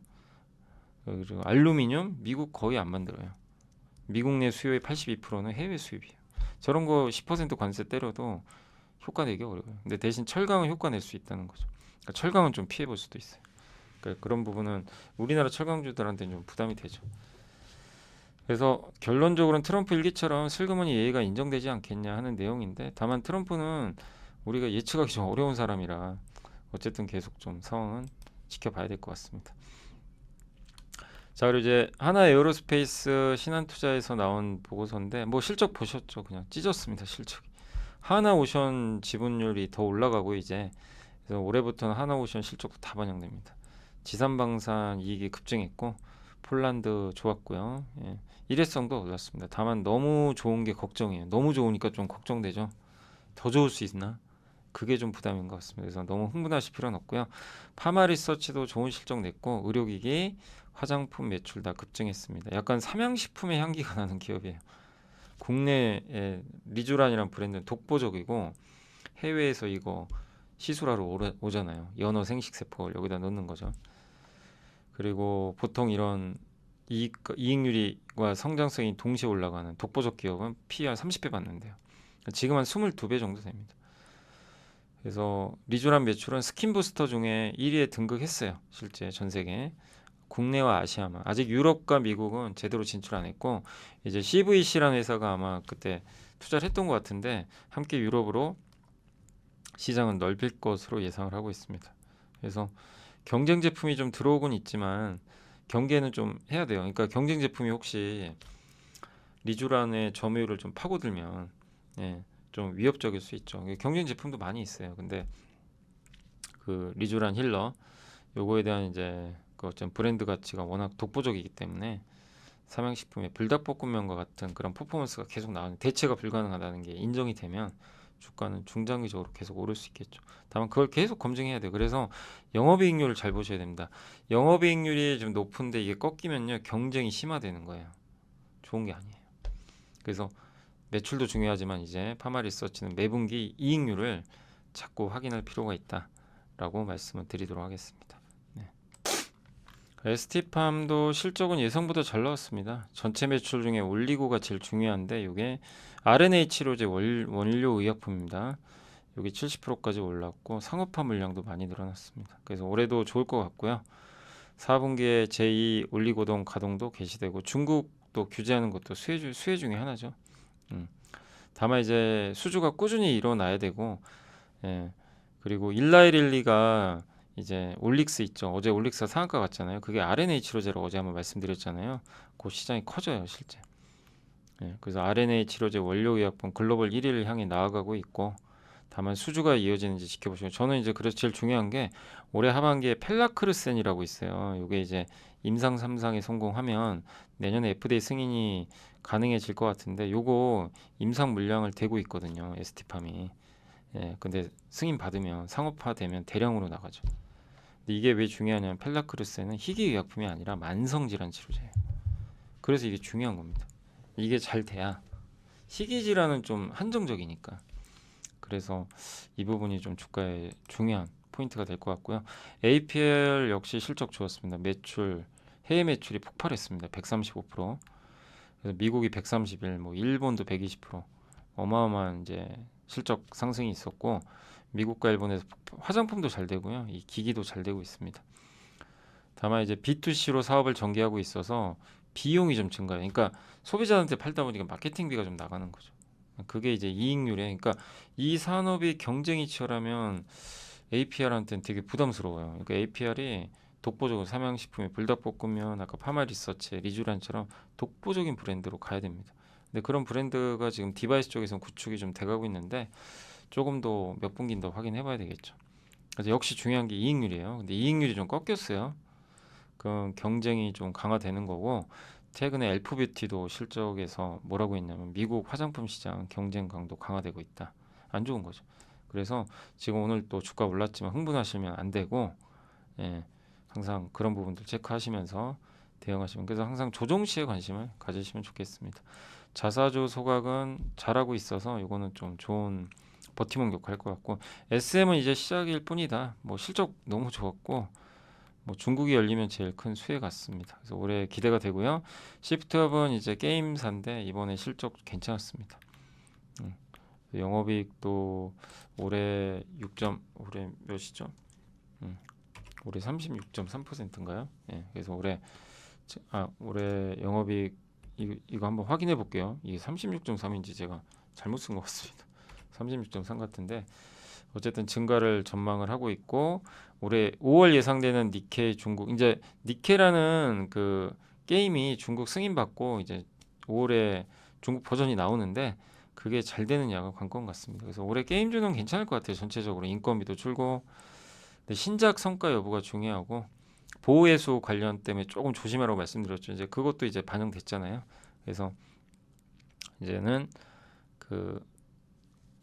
그리고 알루미늄 미국 거의 안 만들어요. 미국 내 수요의 82%는 해외 수입이에요. 저런 거 10% 관세 때려도 효과 내기 어려워요. 근데 대신 철강은 효과 낼 수 있다는 거죠. 그러니까 철강은 좀 피해 볼 수도 있어요. 그러니까 그런 부분은 우리나라 철강주들한테는 좀 부담이 되죠. 그래서 결론적으로는 트럼프 일기처럼 슬그머니 예의가 인정되지 않겠냐 하는 내용인데 다만 트럼프는 우리가 예측하기 좀 어려운 사람이라 어쨌든 계속 좀 상황은 지켜봐야 될 것 같습니다. 자 그리고 이제 하나 에어로스페이스 신한투자에서 나온 보고서인데 뭐 실적 보셨죠? 그냥 찢었습니다 실적. 하나오션 지분율이 더 올라가고 이제 그래서 올해부터는 하나오션 실적도 다 반영됩니다. 지산방산 이익이 급증했고 폴란드 좋았고요. 예. 일회성도 올랐습니다. 다만 너무 좋은 게 걱정이에요. 너무 좋으니까 좀 걱정되죠. 더 좋을 수 있나? 그게 좀 부담인 것 같습니다. 그래서 너무 흥분하실 필요는 없고요. 파마리서치도 좋은 실적 냈고 의료기기, 화장품 매출 다 급증했습니다. 약간 삼양식품의 향기가 나는 기업이에요. 국내에 리주란이란 브랜드는 독보적이고 해외에서 이거 시술하러 오잖아요. 연어 생식세포를 여기다 넣는 거죠. 그리고 보통 이런 이익률과 성장성이 동시에 올라가는 독보적 기업은 PER 30배 받는데요. 지금 한 22배 정도 됩니다. 그래서 리조란 매출은 스킨 부스터 중에 1위에 등극했어요. 실제 전 세계에. 국내와 아시아만. 아직 유럽과 미국은 제대로 진출 안 했고 이제 CVC라는 회사가 아마 그때 투자를 했던 것 같은데 함께 유럽으로 시장은 넓힐 것으로 예상을 하고 있습니다. 그래서 경쟁 제품이 좀 들어오곤 있지만 경계는 좀 해야 돼요. 그러니까 경쟁 제품이 혹시 리주란의 점유율을 좀 파고들면 예, 좀 위협적일 수 있죠. 경쟁 제품도 많이 있어요. 근데 그 리주란 힐러 요거에 대한 이제 그 어떤 브랜드 가치가 워낙 독보적이기 때문에 삼양식품의 불닭볶음면과 같은 그런 퍼포먼스가 계속 나오는 대체가 불가능하다는 게 인정이 되면 주가는 중장기적으로 계속 오를 수 있겠죠. 다만 그걸 계속 검증해야 돼요. 그래서 영업이익률을 잘 보셔야 됩니다. 영업이익률이 좀 높은데 이게 꺾이면요 경쟁이 심화되는 거예요. 좋은 게 아니에요. 그래서 매출도 중요하지만 이제 파마리서치는 매분기 이익률을 자꾸 확인할 필요가 있다라고 말씀을 드리도록 하겠습니다. 네. ST팜도 실적은 예상보다 잘 나왔습니다. 전체 매출 중에 올리고가 제일 중요한데 이게 RNA 치료제 원료 의약품입니다. 여기 70%까지 올랐고 상업화 물량도 많이 늘어났습니다. 그래서 올해도 좋을 것 같고요. 4분기에 제2 올리고동 가동도 개시되고 중국도 규제하는 것도 수혜 중에 하나죠. 다만 이제 수주가 꾸준히 일어나야 되고 예, 그리고 일라이릴리가 이제 올릭스 있죠. 어제 올릭스가 상한가 갔잖아요. 그게 RNA 치료제로 어제 한번 말씀드렸잖아요. 그 시장이 커져요, 실제. 예, 그래서 RNA 치료제 원료 의약품 글로벌 1위를 향해 나아가고 있고 다만 수주가 이어지는지 지켜보시고 저는 이제 그래서 제일 중요한 게 올해 하반기에 펠라크르센이라고 있어요. 이게 이제 임상 3상에 성공하면 내년에 FDA 승인이 가능해질 것 같은데 요거 임상 물량을 대고 있거든요. ST팜이. 예, 근데 승인 받으면 상업화되면 대량으로 나가죠. 근데 이게 왜 중요하냐면 펠라크르센은 희귀의약품이 아니라 만성질환 치료제예요. 그래서 이게 중요한 겁니다. 이게 잘 돼야 희귀질환은 좀 한정적이니까. 그래서 이 부분이 좀 주가에 중요한 포인트가 될 것 같고요. APL 역시 실적 좋았습니다. 매출 해외 매출이 폭발했습니다. 135%. 그래서 미국이 131, 뭐 일본도 120% 어마어마한 이제 실적 상승이 있었고 미국과 일본에서 화장품도 잘 되고요. 이 기기도 잘 되고 있습니다. 다만 이제 B2C로 사업을 전개하고 있어서 비용이 좀 증가해요. 그러니까 소비자한테 팔다 보니까 마케팅비가 좀 나가는 거죠. 그게 이제 이익률에 그러니까 이 산업이 경쟁이 치열하면 APR한테는 되게 부담스러워요. 그러니까 APR이 독보적으로 삼양식품의 불닭볶음면, 아까 파마리서치, 리쥬란처럼 독보적인 브랜드로 가야 됩니다. 근데 그런 브랜드가 지금 디바이스 쪽에서는 구축이 좀 돼가고 있는데 조금 더 몇 분기는 더 확인해봐야 되겠죠. 그래서 역시 중요한 게 이익률이에요. 근데 이익률이 좀 꺾였어요. 그럼 경쟁이 좀 강화되는 거고 최근에 엘프뷰티도 실적에서 뭐라고 했냐면 미국 화장품 시장 경쟁 강도 강화되고 있다. 안 좋은 거죠. 그래서 지금 오늘 또 주가 올랐지만 흥분하시면 안 되고 예, 항상 그런 부분들 체크하시면서 대응하시면 그래서 항상 조정 시에 관심을 가지시면 좋겠습니다. 자사주 소각은 잘하고 있어서 이거는 좀 좋은 버팀목 역할 것 같고 SM은 이제 시작일 뿐이다. 뭐 실적 너무 좋았고 뭐 중국이 열리면 제일 큰 수혜 같습니다. 그래서 올해 기대가 되고요. 시프트업은 이제 게임사인데 이번에 실적 괜찮았습니다. 영업이익도 올해 올해 몇이죠? 올해 36.3%인가요? 예, 그래서 올해 영업이익 이거 한번 확인해 볼게요. 이게 36.3인지 제가 잘못 쓴 것 같습니다. 36.3 같은데 어쨌든 증가를 전망을 하고 있고 올해 5월 예상되는 니케 중국 이제 니케라는 그 게임이 중국 승인 받고 이제 5월에 중국 버전이 나오는데 그게 잘 되느냐가 관건 같습니다. 그래서 올해 게임주는 괜찮을 것 같아요. 전체적으로 인건비도 줄고 근데 신작 성과 여부가 중요하고 보호해수 관련 때문에 조금 조심하라고 말씀드렸죠. 이제 그것도 이제 반영됐잖아요. 그래서 이제는 그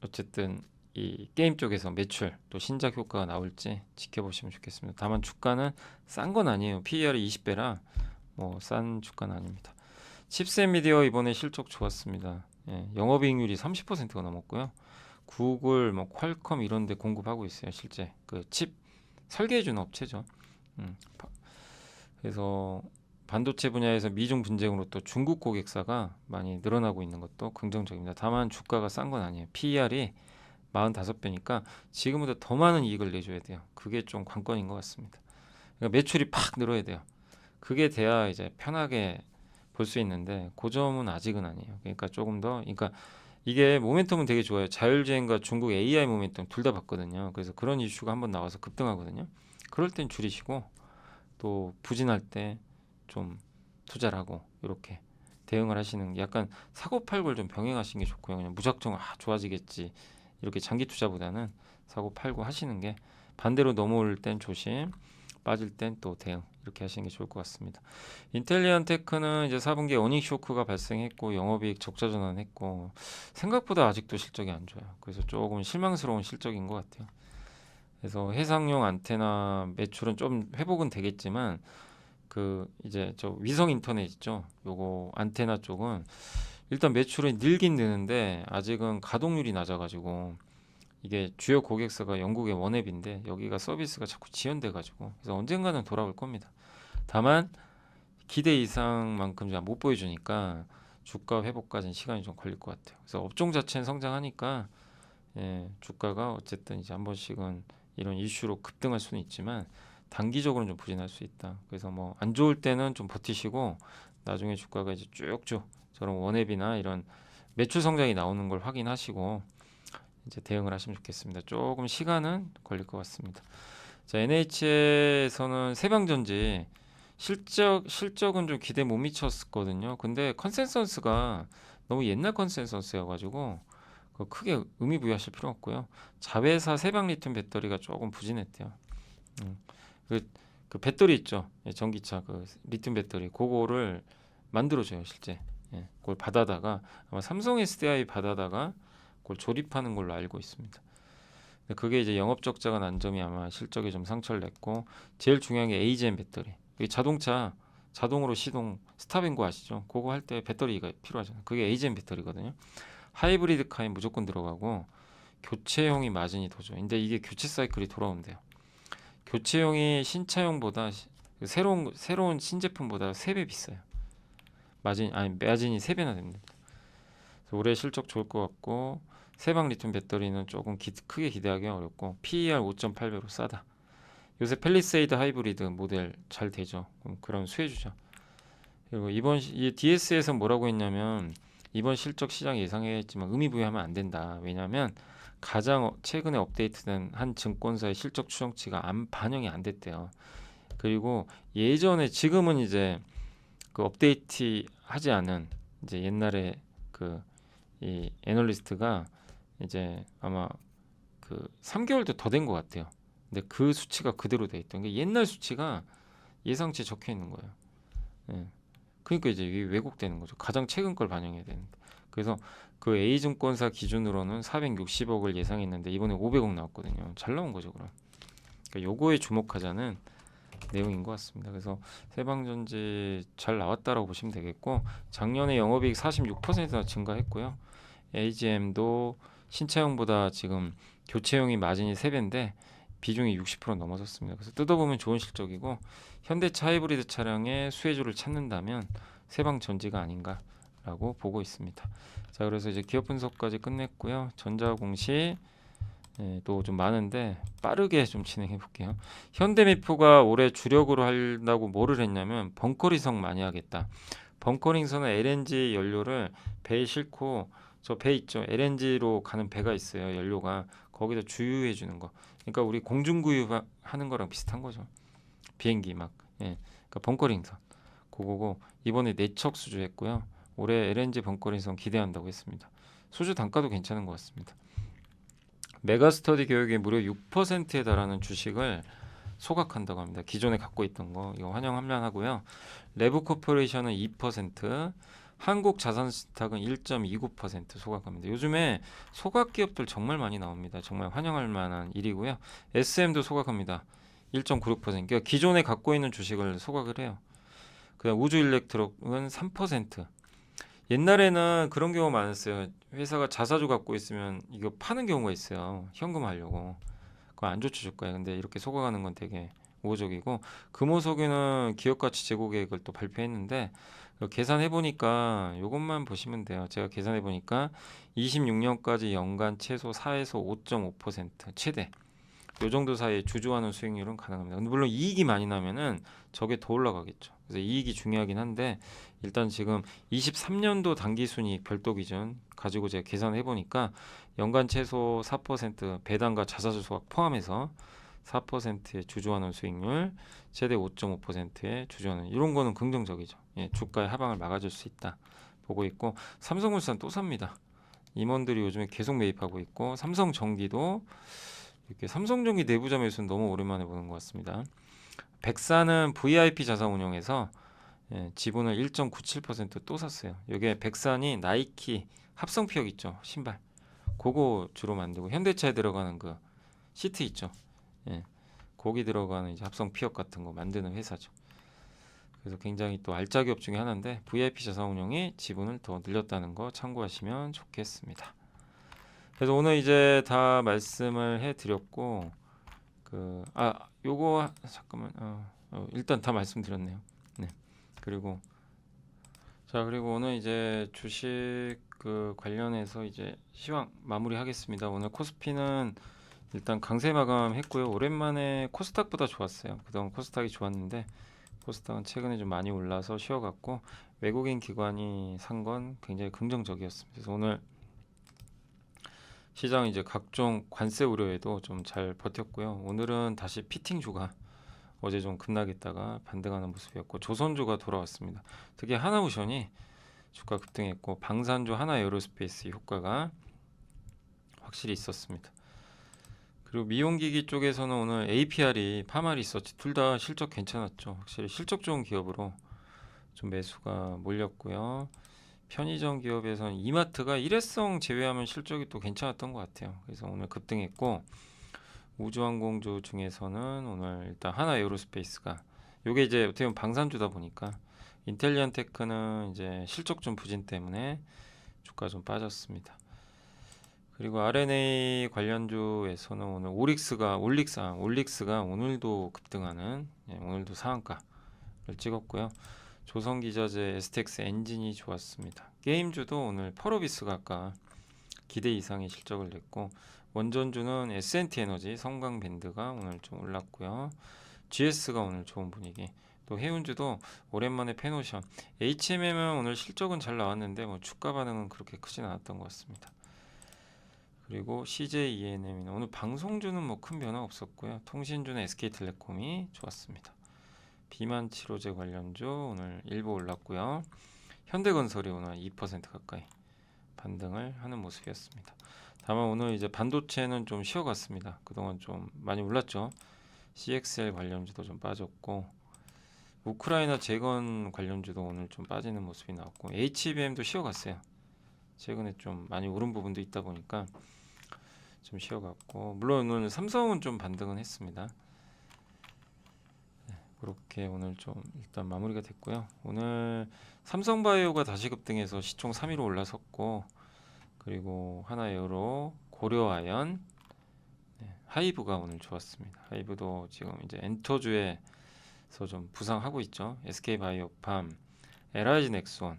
어쨌든 이 게임 쪽에서 매출 또 신작 효과가 나올지 지켜보시면 좋겠습니다. 다만 주가는 싼 건 아니에요. PER이 20배라 뭐 싼 주가는 아닙니다. 칩셋 미디어 이번에 실적 좋았습니다. 예, 영업이익률이 30%가 넘었고요. 구글, 뭐 퀄컴 이런 데 공급하고 있어요. 실제 그 칩 설계해 주는 업체죠. 바- 그래서 반도체 분야에서 미중 분쟁으로 또 중국 고객사가 많이 늘어나고 있는 것도 긍정적입니다. 다만 주가가 싼 건 아니에요. PER이 45배니까 지금보다 더 많은 이익을 내줘야 돼요. 그게 좀 관건인 것 같습니다. 그러니까 매출이 팍 늘어야 돼요. 그게 돼야 이제 편하게 볼 수 있는데 그 점은 아직은 아니에요. 그러니까 조금 더, 그러니까 이게 모멘텀은 되게 좋아요. 자율주행과 중국 AI 모멘텀 둘 다 봤거든요. 그래서 그런 이슈가 한번 나와서 급등하거든요. 그럴 땐 줄이시고 또 부진할 때 좀 투자를 하고 이렇게 대응을 하시는 게 약간 사고팔고를 좀 병행하시는 게 좋고요. 그냥 무작정 좋아지겠지 이렇게 장기 투자보다는 사고팔고 하시는 게, 반대로 넘어올 땐 조심, 빠질 땐 또 대응, 이렇게 하시는 게 좋을 것 같습니다. 인텔리안 테크는 이제 4분기에 어닝 쇼크가 발생했고 영업이익 적자 전환했고 생각보다 아직도 실적이 안 좋아요. 그래서 조금 실망스러운 실적인 것 같아요. 그래서 해상용 안테나 매출은 좀 회복은 되겠지만 그 이제 저 위성 인터넷 있죠. 요거 안테나 쪽은 일단 매출이 늘긴 느는데 아직은 가동률이 낮아가지고, 이게 주요 고객사가 영국의 원앱인데 여기가 서비스가 자꾸 지연돼가지고, 그래서 언젠가는 돌아올 겁니다. 다만 기대 이상만큼 잘 못 보여주니까 주가 회복까지는 시간이 좀 걸릴 것 같아요. 그래서 업종 자체는 성장하니까 예, 주가가 어쨌든 이제 한 번씩은 이런 이슈로 급등할 수는 있지만 단기적으로는 좀 부진할 수 있다. 그래서 뭐 안 좋을 때는 좀 버티시고 나중에 주가가 이제 쭉쭉 저런 원앱이나 이런 매출 성장이 나오는 걸 확인하시고 이제 대응을 하시면 좋겠습니다. 조금 시간은 걸릴 것 같습니다. 자, NH에서는 세방전지 실적은 좀 기대 못 미쳤거든요. 근데 컨센서스가 너무 옛날 컨센서스여가지고 크게 의미 부여하실 필요 없고요. 자회사 세방 리튬 배터리가 조금 부진했대요. 음. 그, 그 배터리 있죠. 예, 전기차 그 리튬 배터리 그거를 만들어줘요 실제. 예, 그걸 받아다가 아마 삼성 SDI 받아다가 그걸 조립하는 걸로 알고 있습니다. 근데 그게 이제 영업 적자가 난 점이 아마 실적에 좀 상처를 냈고, 제일 중요한 게 AGM 배터리. 이게 자동차 자동으로 시동 스탑앤고 아시죠? 그거 할 때 배터리가 필요하잖아요. 그게 AGM 배터리거든요. 하이브리드 카에 무조건 들어가고 교체형이 마진이 더 좋아요. 근데 이게 교체 사이클이 돌아온대요. 교체형이 신차용보다 새로운 신제품보다 3배 비싸요. 마진이 3배나 됩니다. 그래서 올해 실적 좋을 것 같고, 세방 리튬 배터리는 조금 크게 기대하기 어렵고 PER 5.8배로 싸다. 요새 펠리세이드 하이브리드 모델 잘 되죠. 그럼 수혜주죠. 그리고 이 DS에서 뭐라고 했냐면, 이번 실적 시장 예상했지만 의미 부여하면 안 된다. 왜냐하면 가장 최근에 업데이트된 한 증권사의 실적 추정치가 반영이 안 됐대요. 그리고 예전에, 지금은 이제 그 업데이트 하지 않은 이제 옛날에 그 이 애널리스트가 이제 아마 그 3개월도 더 된 것 같아요. 근데 그 수치가 그대로 돼 있던 게 옛날 수치가 예상치에 적혀 있는 거예요. 예. 그러니까 이제 이게 왜곡되는 거죠. 가장 최근 걸 반영해야 되는데. 그래서 그 A증권사 기준으로는 460억을 예상했는데 이번에 500억 나왔거든요. 잘 나온 거죠, 그럼. 그러니까 요거에 주목하자는 내용인 것 같습니다. 그래서 세방전지 잘 나왔다라고 보시면 되겠고, 작년에 영업이익 46%나 증가했고요. AGM도 신차용보다 지금 교체용이 마진이 3배인데 비중이 60% 넘어섰습니다. 그래서 뜯어보면 좋은 실적이고, 현대차 하이브리드 차량의 수혜주를 찾는다면 세방전지가 아닌가라고 보고 있습니다. 자, 그래서 이제 기업 분석까지 끝냈고요. 전자공시 또 좀 많은데 빠르게 좀 진행해 볼게요. 현대미포가 올해 주력으로 한다고 뭐를 했냐면 벙커링성 많이 하겠다. 벙커링성은 LNG 연료를 배에 싣고, 저 배 있죠. LNG로 가는 배가 있어요. 연료가 거기다 주유해 주는 거. 그러니까 우리 공중구유 하는 거랑 비슷한 거죠. 비행기 막. 예. 그러니까 벙커링선. 그거고 이번에 4척 수주했고요. 올해 LNG 벙커링선 기대한다고 했습니다. 수주 단가도 괜찮은 것 같습니다. 메가스터디 교육에 무려 6%에 달하는 주식을 소각한다고 합니다. 기존에 갖고 있던 거 이거 환영합량하고요. 레브코퍼레이션은 2%, 한국자산신탁은 1.29% 소각합니다. 요즘에 소각 기업들 정말 많이 나옵니다. 정말 환영할 만한 일이고요. SM도 소각합니다. 1.96%. 그러니까 기존에 갖고 있는 주식을 소각을 해요. 그다음 우주일렉트록은 3%, 옛날에는 그런 경우 많았어요. 회사가 자사주 갖고 있으면 이거 파는 경우가 있어요. 현금하려고. 그거 안 좋죠 주가에. 근데 이렇게 속아가는 건 되게 우호적이고 금호석유는 기업가치 재고 계획을 또 발표했는데 계산해 보니까 이것만 보시면 돼요. 제가 계산해 보니까 26년까지 연간 최소 4에서 5.5% 최대 요 정도 사이에 주주환원 수익률은 가능합니다. 근데 물론 이익이 많이 나면은 저게 더 올라가겠죠. 그래서 이익이 중요하긴 한데 일단 지금 23년도 당기순이익 별도 기준 가지고 제가 계산해 보니까 연간 최소 4% 배당과 자사주 소각 포함해서 4%의 주주환원 수익률, 최대 5.5%의 주주환원 이런 거는 긍정적이죠. 예, 주가의 하방을 막아줄 수 있다 보고 있고 삼성물산 또 삽니다. 임원들이 요즘에 계속 매입하고 있고 삼성전기도 이렇게 삼성전기 내부자 매수는 너무 오랜만에 보는 것 같습니다. 백사는 VIP 자산 운용에서 지분을 1.97%또 샀어요. 이게 백산이 나이키 합성 피혁 있죠, 신발. 그거 주로 만들고 현대차에 들어가는 그 시트 있죠. 예, 거기 들어가는 이제 합성 피혁 같은 거 만드는 회사죠. 그래서 굉장히 또 알짜 기업 중에 하나인데 VIP 자산 운용이 지분을 더 늘렸다는 거 참고하시면 좋겠습니다. 그래서 오늘 이제 다 말씀을 해드렸고 요거 잠깐만 일단 다 말씀드렸네요. 네. 그리고 그리고 오늘 이제 주식 그 관련해서 이제 시황 마무리하겠습니다. 오늘 코스피는 일단 강세 마감했고요. 오랜만에 코스닥보다 좋았어요. 그동안 코스닥이 좋았는데 코스닥은 최근에 좀 많이 올라서 쉬어갔고 외국인 기관이 산 건 굉장히 긍정적이었습니다. 그래서 오늘 시장 이제 각종 관세 우려에도 좀 잘 버텼고요. 오늘은 다시 피팅주가 어제 좀 급락했다가 반등하는 모습이었고 조선주가 돌아왔습니다. 특히 하나오션이 주가 급등했고 방산주 하나에어로스페이스 효과가 확실히 있었습니다. 그리고 미용기기 쪽에서는 오늘 APR이 파마리서치 둘 다 실적 괜찮았죠. 확실히 실적 좋은 기업으로 좀 매수가 몰렸고요. 편의점 기업에서는 이마트가 일회성 제외하면 실적이 또 괜찮았던 것 같아요. 그래서 오늘 급등했고 우주항공주 중에서는 오늘 일단 하나에어로스페이스가 요게 이제 어떻게 보면 방산주다 보니까 인텔리언테크는 이제 실적 좀 부진 때문에 주가 좀 빠졌습니다. 그리고 R&A 관련주에서는 오늘 올릭스가 오늘도 급등하는 오늘도 상한가를 찍었고요. 조선기자재 STX 엔진이 좋았습니다. 게임주도 오늘 펄어비스가 아까 기대 이상의 실적을 냈고 원전주는 S&T 에너지 성강밴드가 오늘 좀 올랐고요. GS가 오늘 좋은 분위기. 또 해운주도 오랜만에 페노션. HMM은 오늘 실적은 잘 나왔는데 뭐 주가 반응은 그렇게 크진 않았던 것 같습니다. 그리고 CJ ENM은 오늘 방송주는 뭐 큰 변화 없었고요. 통신주는 SK텔레콤이 좋았습니다. 비만 치료제 관련주 오늘 일부 올랐고요. 현대건설이 오늘 2% 가까이 반등을 하는 모습이었습니다. 다만 오늘 이제 반도체는 좀 쉬어갔습니다. 그동안 좀 많이 올랐죠. CXL 관련주도 좀 빠졌고 우크라이나 재건 관련주도 오늘 좀 빠지는 모습이 나왔고 HBM도 쉬어갔어요. 최근에 좀 많이 오른 부분도 있다 보니까 좀 쉬어갔고 물론 오늘 삼성은 좀 반등은 했습니다. 그렇게 오늘 좀 일단 마무리가 됐고요. 오늘 삼성바이오가 다시 급등해서 시총 3위로 올라섰고 그리고 하나에어로 고려아연 하이브가 오늘 좋았습니다. 하이브도 지금 이제 엔터주에서 좀 부상하고 있죠. SK바이오팜, LIG 넥스원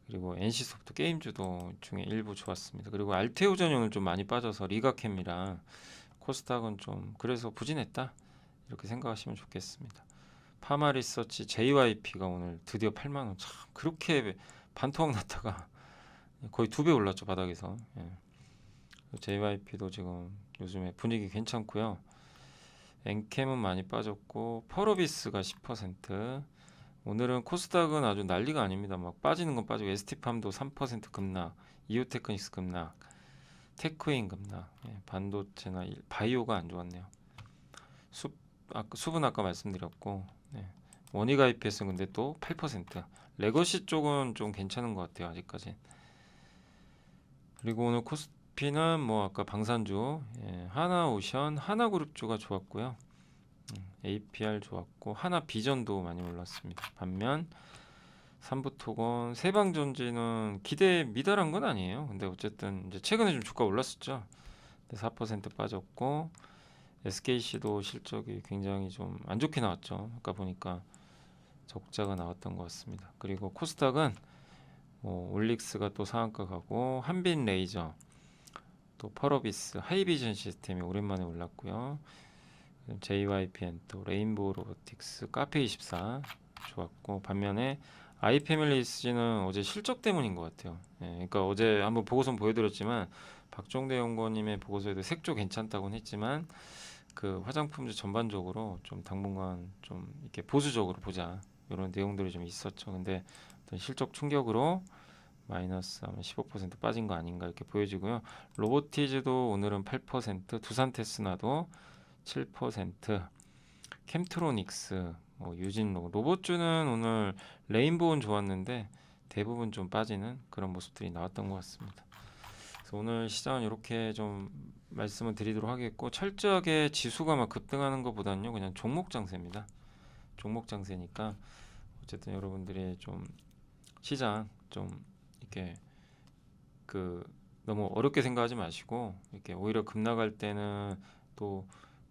그리고 NC소프트 게임주도 중에 일부 좋았습니다. 그리고 알테오전이 오늘 좀 많이 빠져서 리가캠이랑 코스닥은 좀 그래서 부진했다 이렇게 생각하시면 좋겠습니다. 파마리서치 JYP가 오늘 드디어 8만원 참 그렇게 반토막 났다가 거의 2배 올랐죠 바닥에서. JYP도 지금 요즘에 분위기 괜찮고요. 엔캠은 많이 빠졌고 펄어비스가 10%. 오늘은 코스닥은 아주 난리가 아닙니다. 막 빠지는 건 빠지고 ST팜도 3% 급락, 이오테크닉스 급락, 테크인 급락, 반도체나 바이오가 안 좋았네요. 수분 아까 말씀드렸고 원희가 EPS는 근데 또 8%. 레거시 쪽은 좀 괜찮은 것 같아요 아직까지. 그리고 오늘 코스피는 뭐 아까 방산주 하나오션, 하나그룹주가 좋았고요. APR 좋았고 하나비전도 많이 올랐습니다. 반면 삼부토건, 세방전지는 기대에 미달한 건 아니에요. 근데 어쨌든 이제 최근에 좀 주가 올랐었죠. 4% 빠졌고 SKC도 실적이 굉장히 좀 안 좋게 나왔죠. 아까 보니까 적자가 나왔던 것 같습니다. 그리고 코스닥은 뭐 올릭스가 또 상한가 가고 한빛레이저, 또 펄어비스, 하이비전 시스템이 오랜만에 올랐고요. JYP엔터, 레인보우 로보틱스, 카페24 좋았고 반면에 아이패밀리스는 어제 실적 때문인 것 같아요. 예, 그러니까 어제 한번 보고서 보여드렸지만 박종대 연구원님의 보고서에도 색조 괜찮다고는 했지만 그 화장품주 전반적으로 좀 당분간 좀 이렇게 보수적으로 보자 이런 내용들이 좀 있었죠. 근데 어떤 실적 충격으로 마이너스 아마 15% 빠진 거 아닌가 이렇게 보여지고요. 로보티즈도 오늘은 8%, 두산테스나도 7%, 캠트로닉스, 뭐 유진로, 로봇주는 오늘 레인보우는 좋았는데 대부분 좀 빠지는 그런 모습들이 나왔던 것 같습니다. 그래서 오늘 시장은 이렇게 좀 말씀을 드리도록 하겠고 철저하게 지수가 막 급등하는 것보다는요 그냥 종목 장세입니다. 종목 장세니까 어쨌든 여러분들이 좀 시장 좀 이렇게 그 너무 어렵게 생각하지 마시고 이렇게 오히려 급 나갈 때는 또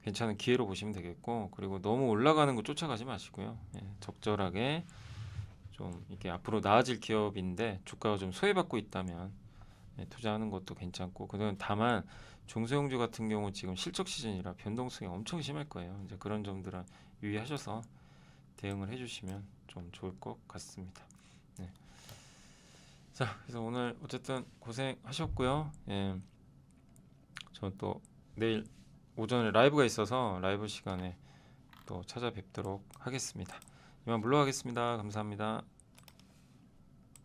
괜찮은 기회로 보시면 되겠고 그리고 너무 올라가는 거 쫓아가지 마시고요. 예, 적절하게 좀 이렇게 앞으로 나아질 기업인데 주가가 좀 소외받고 있다면 예, 투자하는 것도 괜찮고 그는 다만 중소형주 같은 경우 지금 실적 시즌이라 변동성이 엄청 심할 거예요. 이제 그런 점들은 유의하셔서 대응을 해주시면 좀 좋을 것 같습니다. 네. 자, 그래서 오늘 어쨌든 고생하셨고요. 예, 저는 또 내일 오전에 라이브가 있어서 라이브 시간에 또 찾아뵙도록 하겠습니다. 이만 물러가겠습니다. 감사합니다.